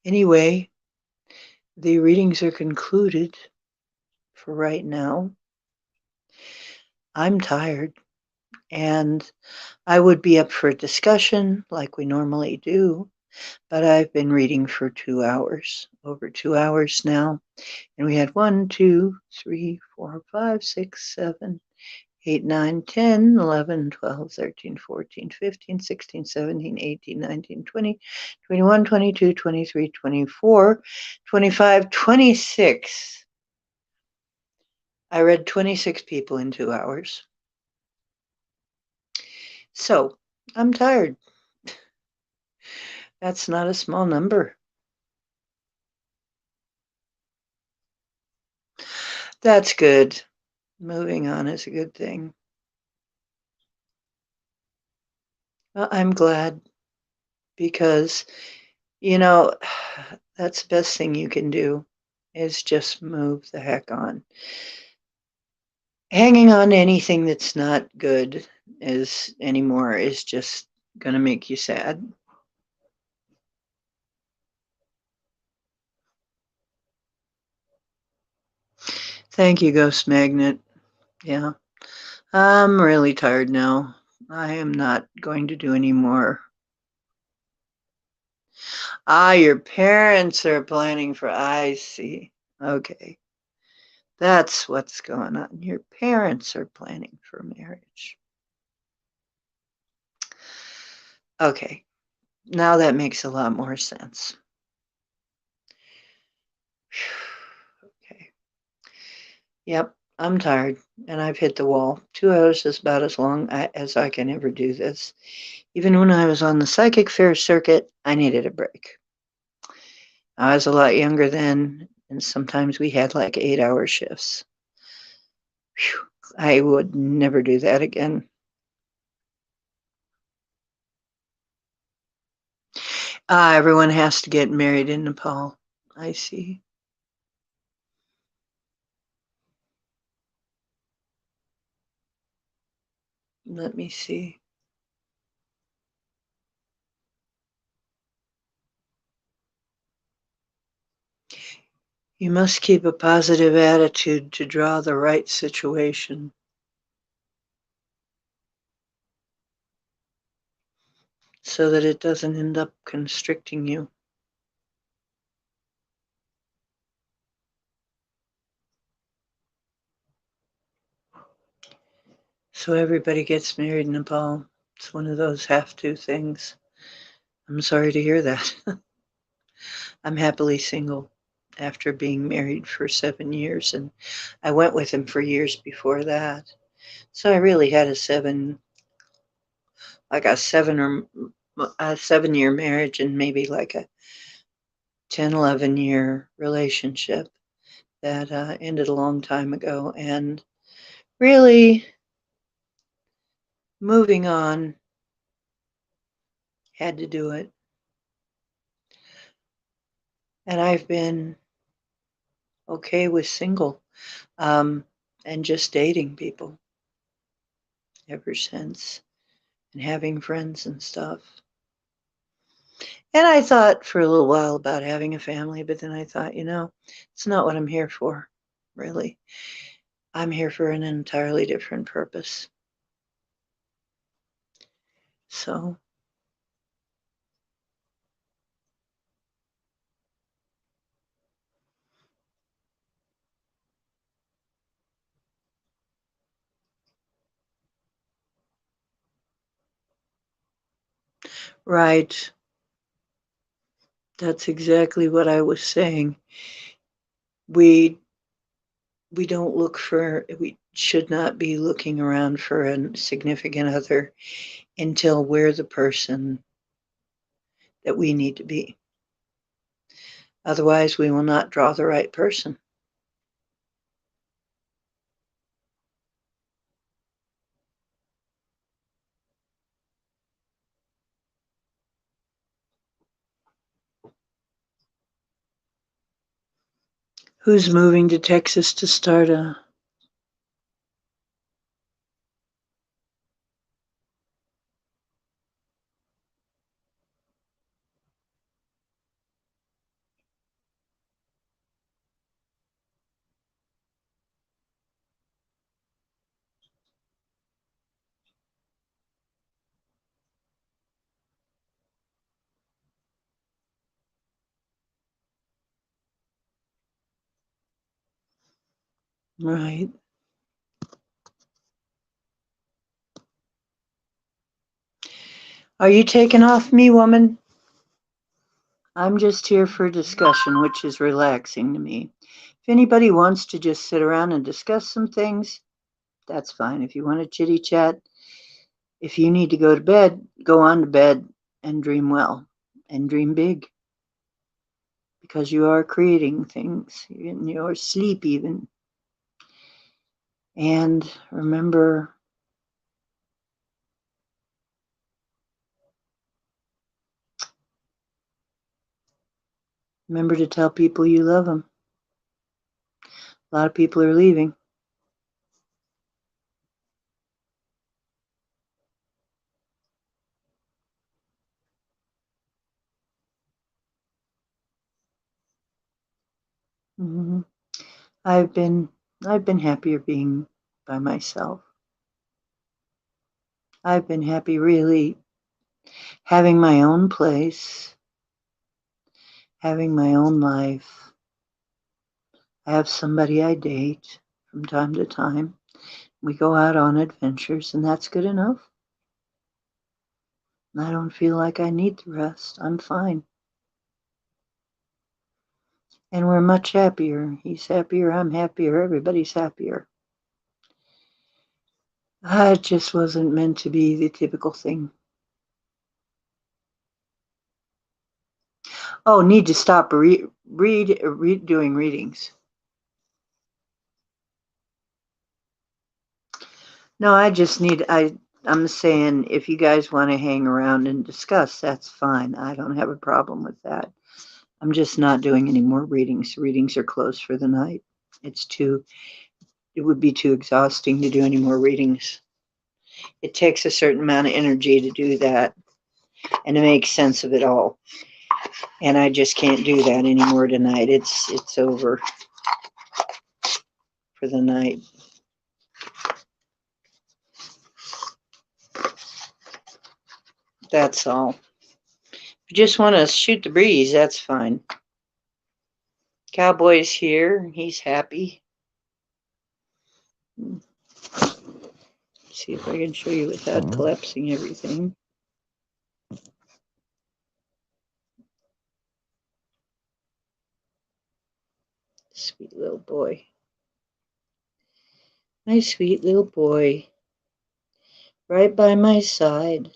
Anyway, the readings are concluded for right now. I'm tired, and I would be up for a discussion like we normally do, but I've been reading for 2 hours, over 2 hours now. And we had 1, 2, 3, 4, 5, 6, 7, 8, 9, 10, 11, 12, 13, 14, 15, 16, 17, 18, 19, 20, 21, 22, 23, 24, 25, 26. I read 26 people in 2 hours. So I'm tired. That's not a small number. That's good. Moving on is a good thing. Well, I'm glad because, you know, that's the best thing you can do is just move the heck on. Hanging on to anything that's not good is just going to make you sad. Thank you, Ghost Magnet. Yeah. I'm really tired now. I am not going to do any more. Ah, your parents are planning for, I see. Okay. That's what's going on. Your parents are planning for marriage. Okay. Now that makes a lot more sense. Okay. Yep, I'm tired and I've hit the wall. 2 hours is about as long as I can ever do this. Even when I was on the psychic fair circuit, I needed a break. I was a lot younger then, and sometimes we had like 8-hour shifts. Whew, I would never do that again. Everyone has to get married in Nepal. I see. Let me see. You must keep a positive attitude to draw the right situation so that it doesn't end up constricting you. So everybody gets married in Nepal. It's one of those have to things. I'm sorry to hear that. I'm happily single after being married for 7 years, and I went with him for years before that. So I really had like a 7 year marriage and maybe like a 10, 11 year relationship that ended a long time ago. And really moving on, had to do it. And I've been okay with single um, and just dating people ever since and having friends and stuff. And I thought for a little while about having a family, but then I thought, it's not what I'm here for, really. I'm here for an entirely different purpose. So, right. That's exactly what I was saying. We we should not be looking around for a significant other until we're the person that we need to be. Otherwise, we will not draw the right person. Who's moving to Texas to start a right? Are you taking off me, woman? I'm just here for discussion, which is relaxing to me. If anybody wants to just sit around and discuss some things, that's fine. If you want to chitty chat, if you need to go to bed, go on to bed and dream well and dream big because you are creating things in your sleep, even. And remember to tell people you love them. A lot of people are leaving. hmm I've been I've been happier being by myself. I've been happy really having my own place, having my own life. I have somebody I date from time to time. We go out on adventures, and that's good enough. I don't feel like I need the rest. I'm fine. And we're much happier. He's happier, I'm happier, everybody's happier. It just wasn't meant to be the typical thing. Oh, need to stop doing readings. No, I'm saying if you guys want to hang around and discuss, that's fine. I don't have a problem with that. I'm just not doing any more readings. Readings are closed for the night. It would be too exhausting to do any more readings. It takes a certain amount of energy to do that and to make sense of it all. And I just can't do that anymore tonight. It's over for the night. That's all. If you just want to shoot the breeze, that's fine. Cowboy's here. He's happy. See if I can show you without collapsing everything. Sweet little boy. My sweet little boy. Right by my side.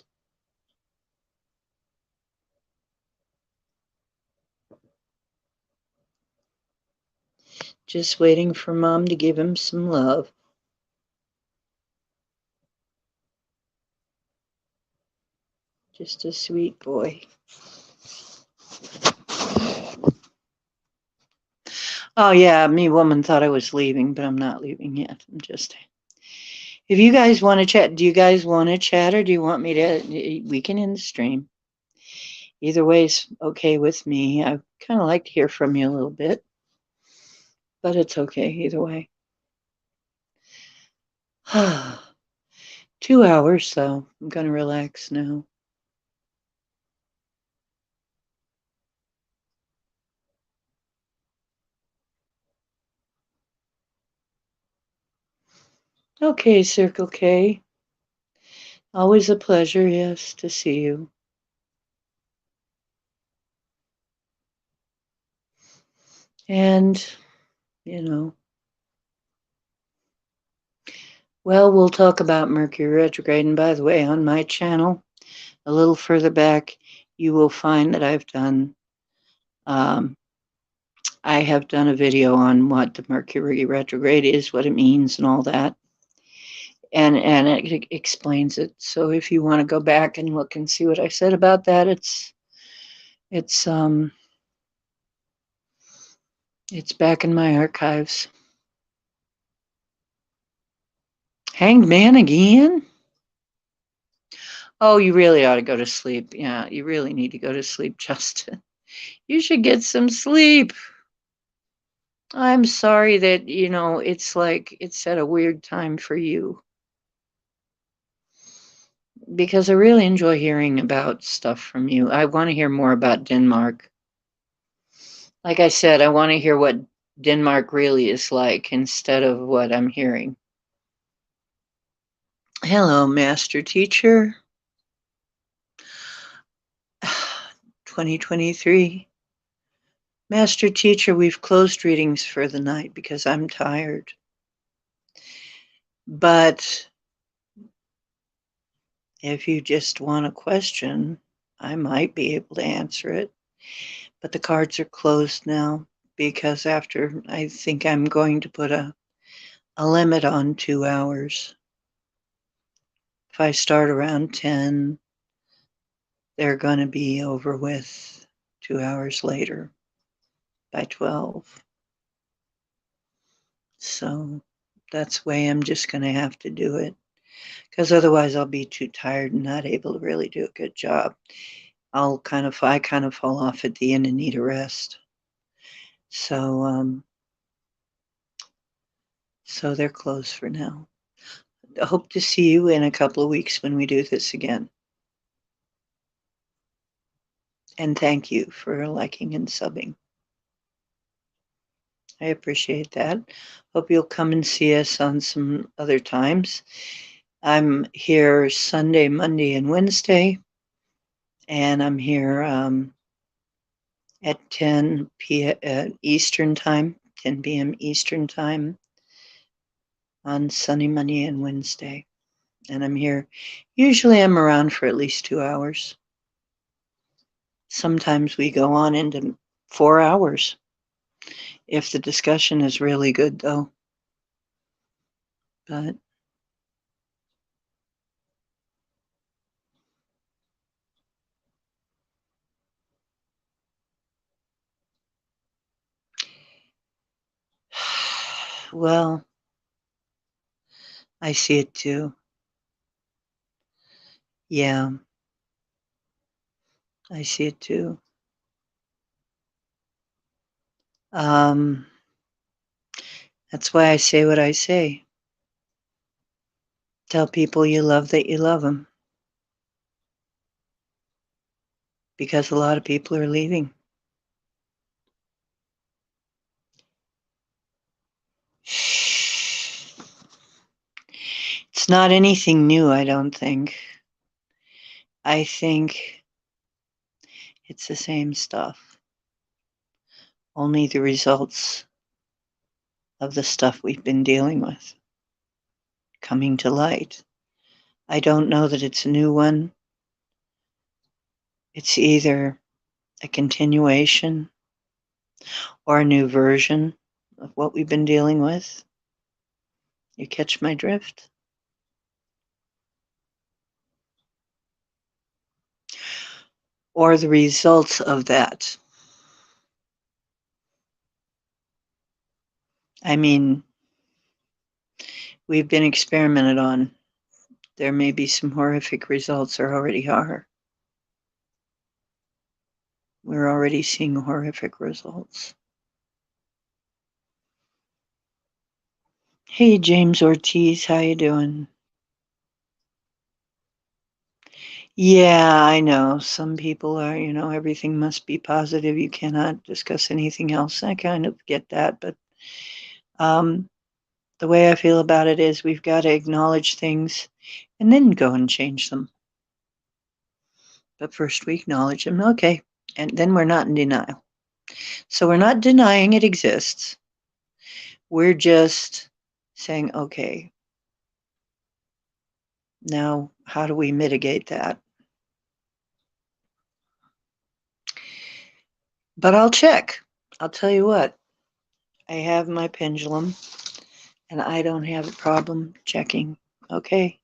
Just waiting for Mom to give him some love. Just a sweet boy. Oh yeah, me woman thought I was leaving, but I'm not leaving yet. I'm just. If you guys want to chat, do you guys want to chat or do you want me to? We can end the stream. Either way is okay with me. I kind of like to hear from you a little bit, but it's okay either way. 2 hours though. I'm gonna relax now. Okay, Circle K. Always a pleasure, yes, to see you. And, you know, well, we'll talk about Mercury retrograde. And by the way, on my channel, a little further back, you will find that um, I have done a video on what the Mercury retrograde is, what it means, and all that. And it explains it. So if you want to go back and look and see what I said about that, it's back in my archives. Hanged man again? Oh, you really ought to go to sleep. Yeah, you really need to go to sleep, Justin. You should get some sleep. I'm sorry that, it's like it's at a weird time for you. Because I really enjoy hearing about stuff from you. I want to hear more about Denmark. Like I said, I want to hear what Denmark really is like instead of what I'm hearing. Hello, Master Teacher. 2023. Master Teacher, we've closed readings for the night because I'm tired. But if you just want a question, I might be able to answer it. But the cards are closed now because I think I'm going to put a limit on 2 hours. If I start around 10, they're going to be over with 2 hours later by 12. So that's the way I'm just going to have to do it because otherwise I'll be too tired and not able to really do a good job. I kind of fall off at the end and need a rest. So they're closed for now. I hope to see you in a couple of weeks when we do this again. And thank you for liking and subbing. I appreciate that. Hope you'll come and see us on some other times. I'm here Sunday, Monday, and Wednesday. And I'm here at 10 p.m. Eastern Time, 10 p.m. Eastern Time on Sunday, Monday, and Wednesday. And I'm here. Usually I'm around for at least 2 hours. Sometimes we go on into 4 hours. If the discussion is really good, though. But well, I see it too. Yeah, I see it too. That's why I say what I say. Tell people you love that you love them. Because a lot of people are leaving. It's not anything new, I don't think. I think it's the same stuff, only the results of the stuff we've been dealing with coming to light. I don't know that it's a new one. It's either a continuation or a new version of what we've been dealing with. You catch my drift? Or the results of that. I mean, we've been experimented on. There may be some horrific results, or already are. We're already seeing horrific results. Hey, James Ortiz, how you doing? Yeah, I know. Some people are, everything must be positive. You cannot discuss anything else. I kind of get that, but the way I feel about it is we've got to acknowledge things and then go and change them. But first we acknowledge them, okay, and then we're not in denial. So we're not denying it exists. We're just saying, okay, now how do we mitigate that? But I'll check. I'll tell you what, I have my pendulum and I don't have a problem checking. Okay,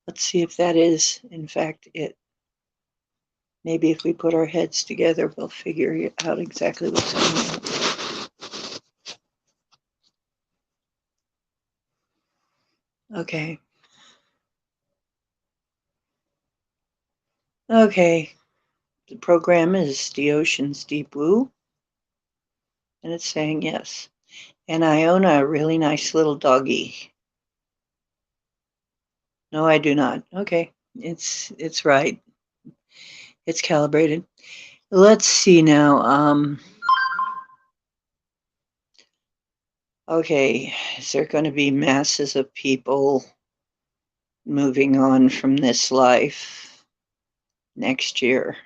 let's see if that is, in fact, it. Maybe if we put our heads together, we'll figure out exactly what's going on. Okay. Okay. The program is the ocean's deep blue, and it's saying yes. And I own a really nice little doggy. No, I do not. Okay. It's right. It's calibrated. Let's see now. Okay, is there going to be masses of people moving on from this life next year?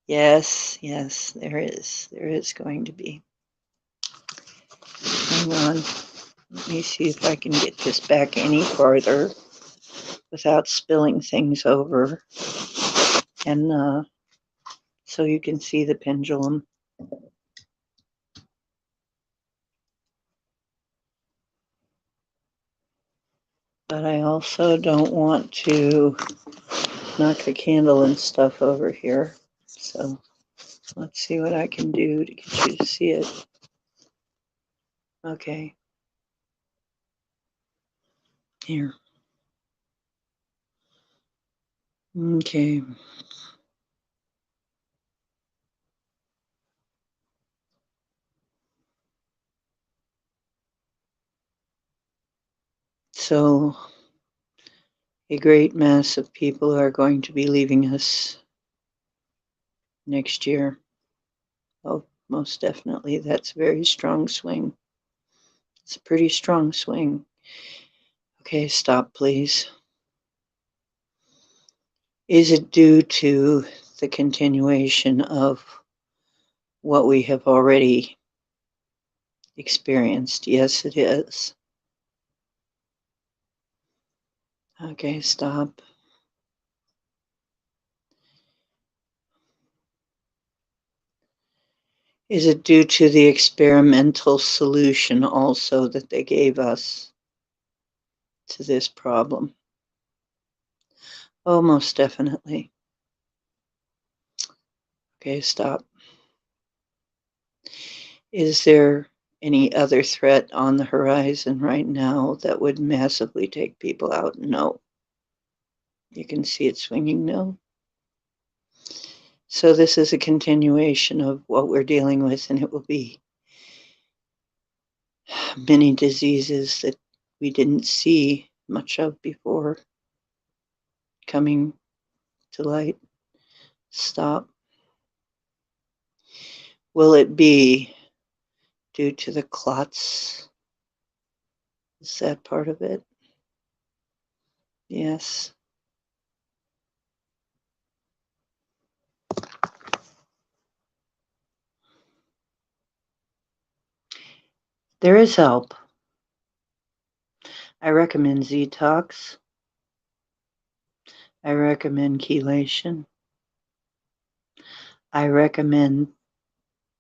Yes, there is. There is going to be. Hang on. Let me see if I can get this back any farther without spilling things over. And so you can see the pendulum. But I also don't want to knock the candle and stuff over here. So let's see what I can do to get you to see it. Okay. Here. Okay. So a great mass of people are going to be leaving us next year. Oh, most definitely. That's a very strong swing. It's a pretty strong swing. Okay, stop, please. Is it due to the continuation of what we have already experienced? Yes, it is. Okay, stop. Is it due to the experimental solution also that they gave us to this problem? Oh, most definitely. Okay, stop. Is there any other threat on the horizon right now that would massively take people out? No. You can see it swinging no. So this is a continuation of what we're dealing with, and it will be many diseases that we didn't see much of before coming to light. Stop. Will it be due to the clots Is that part of it? Yes. There is help. I recommend Ztox. I recommend chelation. I recommend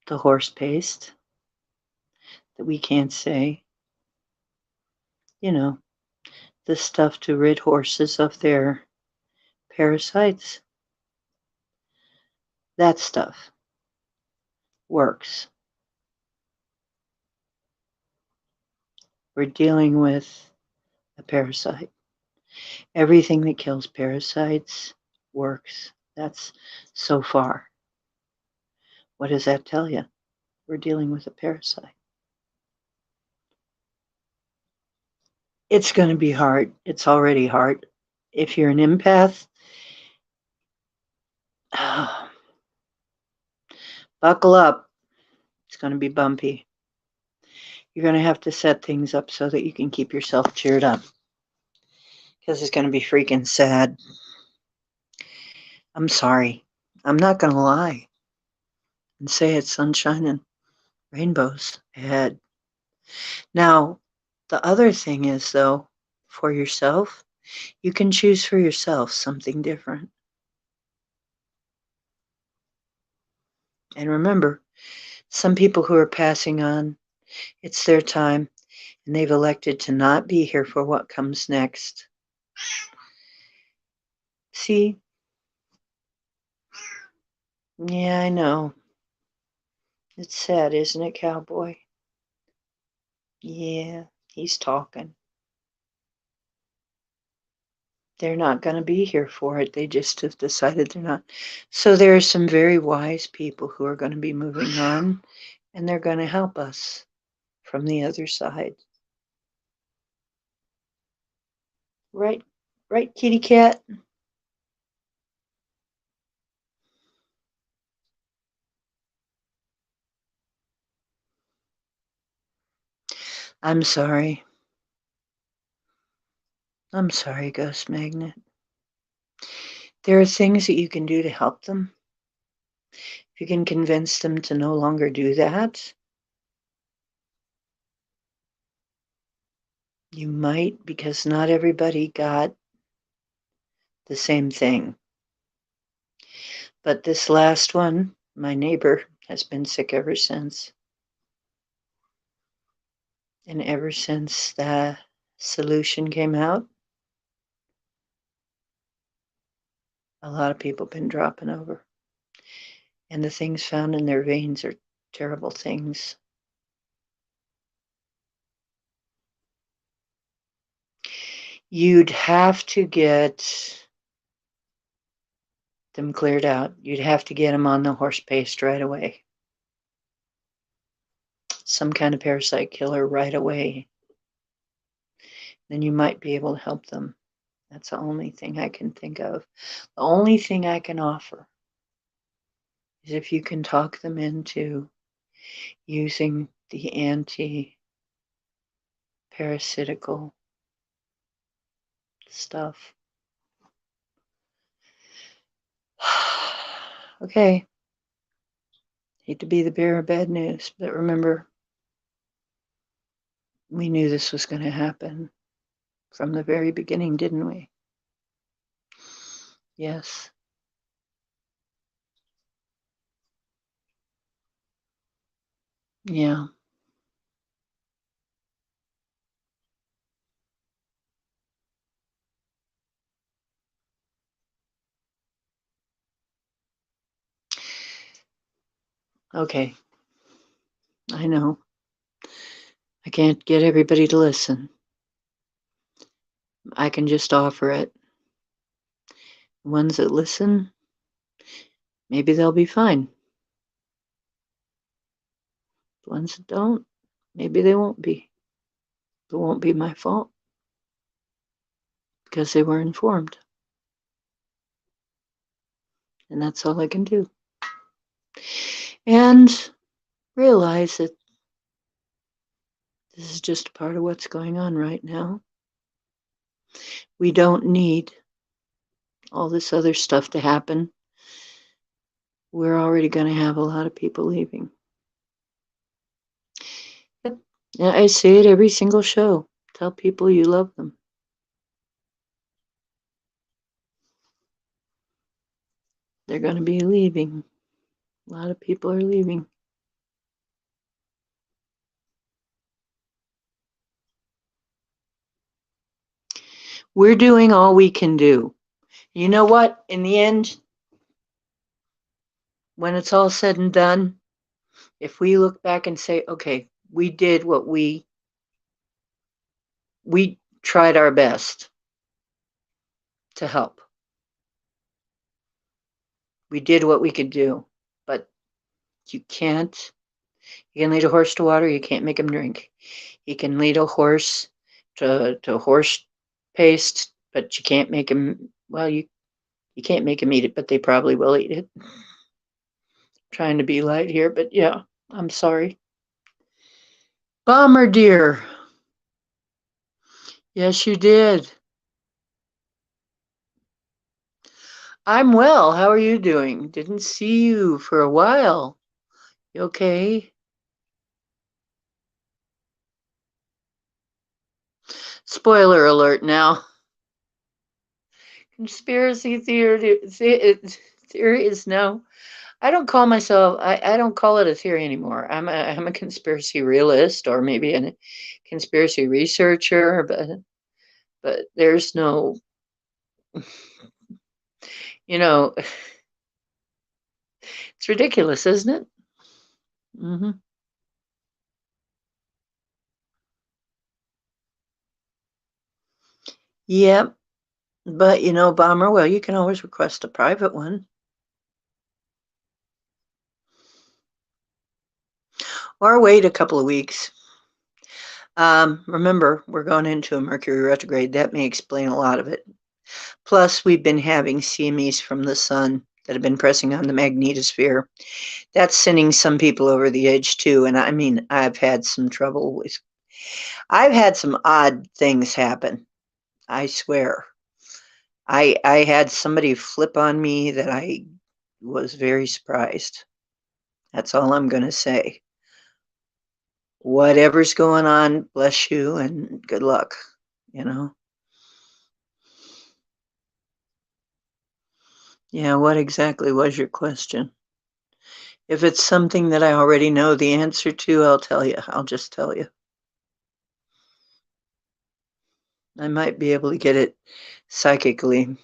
the horse paste that we can't say. You know, the stuff to rid horses of their parasites. That stuff works. We're dealing with a parasite. Everything that kills parasites works. That's so far. What does that tell you? We're dealing with a parasite. It's going to be hard. It's already hard. If you're an empath, buckle up. It's going to be bumpy. You're going to have to set things up so that you can keep yourself cheered up because it's going to be freaking sad. I'm sorry. I'm not going to lie and say it's sunshine and rainbows ahead. Now, the other thing is, though, for yourself, you can choose for yourself something different. And remember, some people who are passing on, it's their time, and they've elected to not be here for what comes next. See? Yeah, I know. It's sad, isn't it, Cowboy? Yeah, he's talking. They're not going to be here for it. They just have decided they're not. So there are some very wise people who are going to be moving on, and they're going to help us from the other side. Right, right, kitty cat? I'm sorry. I'm sorry, Ghost Magnet. There are things that you can do to help them. If you can convince them to no longer do that, you might, because not everybody got the same thing. But this last one, my neighbor has been sick ever since. And ever since the solution came out, a lot of people have been dropping over. And the things found in their veins are terrible things. You'd have to get them cleared out. You'd have to get them on the horse paste right away. Some kind of parasite killer right away. Then you might be able to help them. That's the only thing I can think of. The only thing I can offer is if you can talk them into using the anti-parasitical stuff. Okay. Hate to be the bearer of bad news, but remember, we knew this was going to happen from the very beginning, didn't we? Yes. Yeah. Okay. I know. I can't get everybody to listen. I can just offer it. The ones that listen, maybe they'll be fine. The ones that don't, maybe they won't be. It won't be my fault because they were informed. And that's all I can do. And realize that This is just a part of what's going on right now. We don't need all this other stuff to happen. We're already going to have a lot of people leaving. Yep. Yeah, I say it every single show. Tell people you love them. They're going to be leaving. A lot of people are leaving. We're doing all we can do. You know what? In the end, when it's all said and done, if we look back and say, okay, we did what we tried our best to help. We did what we could do, but you can't. You can lead a horse to water, you can't make him drink. You can lead a horse to horse paste, but you can't make him, well, you can't make him eat it, but they probably will eat it. I'm trying to be light here, but yeah, I'm sorry. Bombardier. Yes, you did. I'm well. How are you doing? Didn't see you for a while. You okay? Spoiler alert now. Conspiracy theories now. I don't call myself, I don't call it a theory anymore. I'm a conspiracy realist or maybe a conspiracy researcher, but there's no, you know, it's ridiculous, isn't it? Mm-hmm. Yep. But Bomber, well, you can always request a private one. Or wait a couple of weeks. Remember, we're going into a Mercury retrograde. That may explain a lot of it. Plus, we've been having CMEs from the sun that have been pressing on the magnetosphere. That's sending some people over the edge too. And I mean, I've had some odd things happen. I swear. I had somebody flip on me that I was very surprised. That's all I'm going to say. Whatever's going on, bless you and good luck, you know? Yeah, what exactly was your question? If it's something that I already know the answer to, I'll tell you. I'll just tell you. I might be able to get it psychically.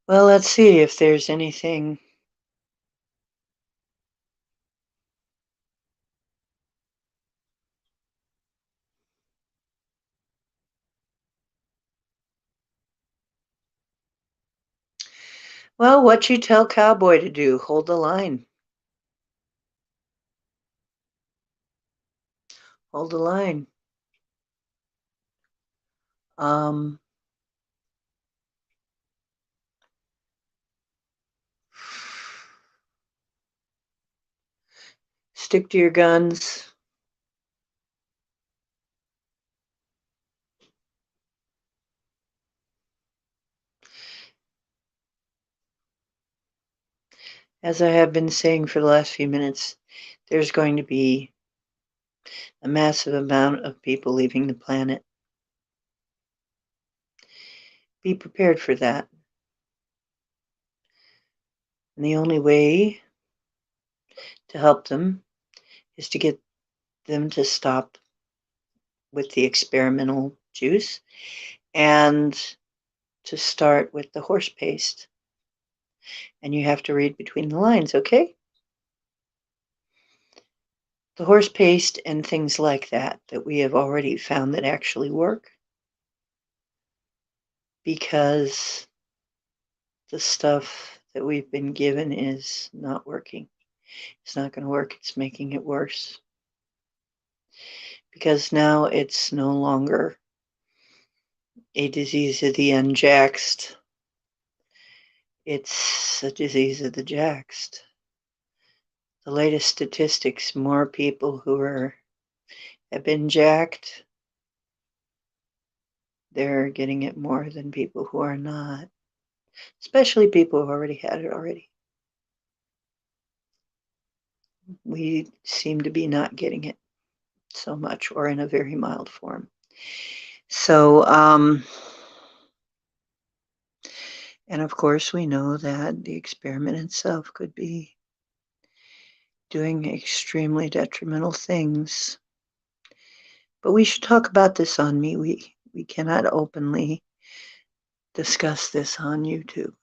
Well, let's see if there's anything. Well, what you tell Cowboy to do, hold the line. Hold the line. Um, Stick to your guns. As I have been saying for the last few minutes, there's going to be a massive amount of people leaving the planet. Be prepared for that. And the only way to help them is to get them to stop with the experimental juice and to start with the horse paste. And you have to read between the lines, okay? The horse paste and things like that we have already found that actually work, because the stuff that we've been given is not working. It's not going to work. It's making it worse. Because now it's no longer a disease of the unjaxed. It's a disease of the jaxed. The latest statistics, more people who have been jacked, they're getting it more than people who are not, especially people who already had it already. We seem to be not getting it so much or in a very mild form. So, and of course, we know that the experiment itself could be doing extremely detrimental things. But we should talk about this on me. We cannot openly discuss this on YouTube.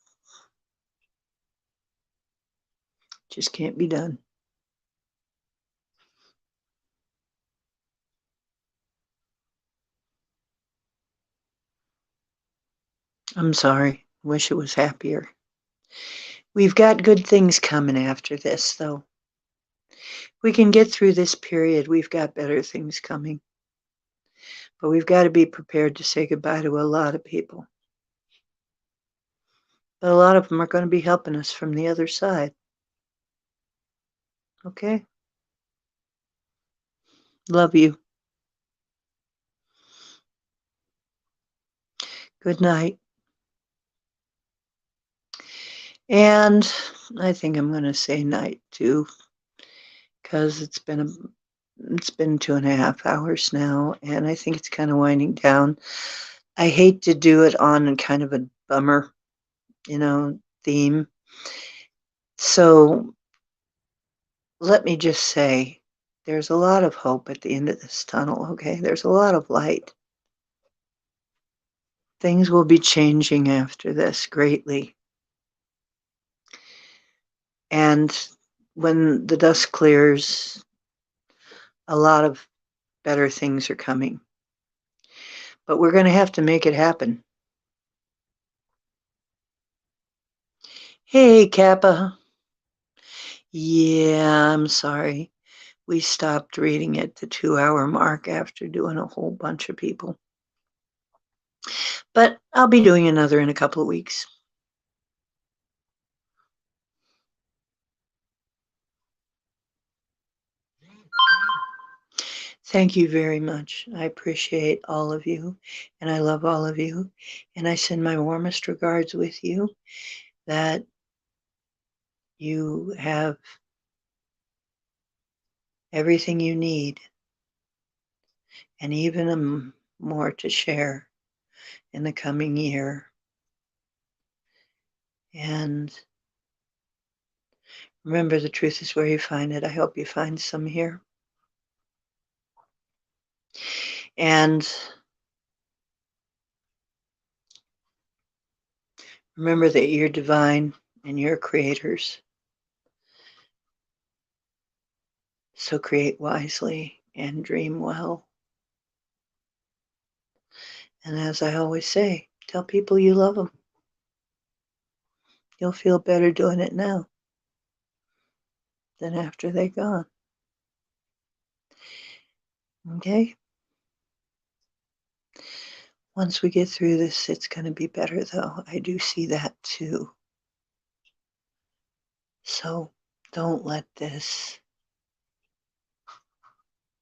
Just can't be done. I'm sorry. Wish it was happier. We've got good things coming after this, though. We can get through this period. We've got better things coming. But we've got to be prepared to say goodbye to a lot of people. But a lot of them are going to be helping us from the other side. Okay? Love you. Good night. And I think I'm going to say night too, because it's been 2.5 hours now, and I think it's kind of winding down. I hate to do it on kind of a bummer, theme. So let me just say, there's a lot of hope at the end of this tunnel, okay? There's a lot of light. Things will be changing after this greatly. And when the dust clears, a lot of better things are coming. But we're going to have to make it happen. Hey, Kappa. Yeah, I'm sorry. We stopped reading at the 2-hour mark after doing a whole bunch of people. But I'll be doing another in a couple of weeks. Thank you very much. I appreciate all of you, and I love all of you. And I send my warmest regards with you, that you have everything you need, and even more to share in the coming year. And remember, the truth is where you find it. I hope you find some here. And remember that you're divine and you're creators. So create wisely and dream well. And as I always say, tell people you love them. You'll feel better doing it now than after they're gone. Okay? Once we get through this, it's going to be better, though. I do see that too. So don't let this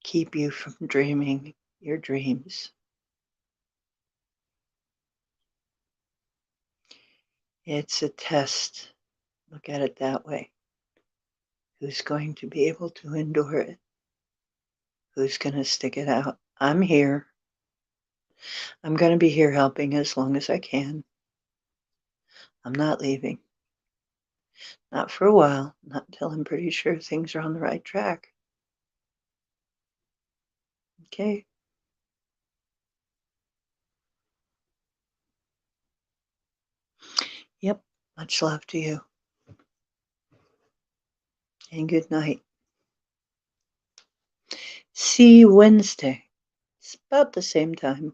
keep you from dreaming your dreams. It's a test. Look at it that way. Who's going to be able to endure it? Who's going to stick it out? I'm here. I'm going to be here helping as long as I can. I'm not leaving. Not for a while. Not until I'm pretty sure things are on the right track. Okay? Yep. Much love to you. And good night. See you Wednesday. It's about the same time.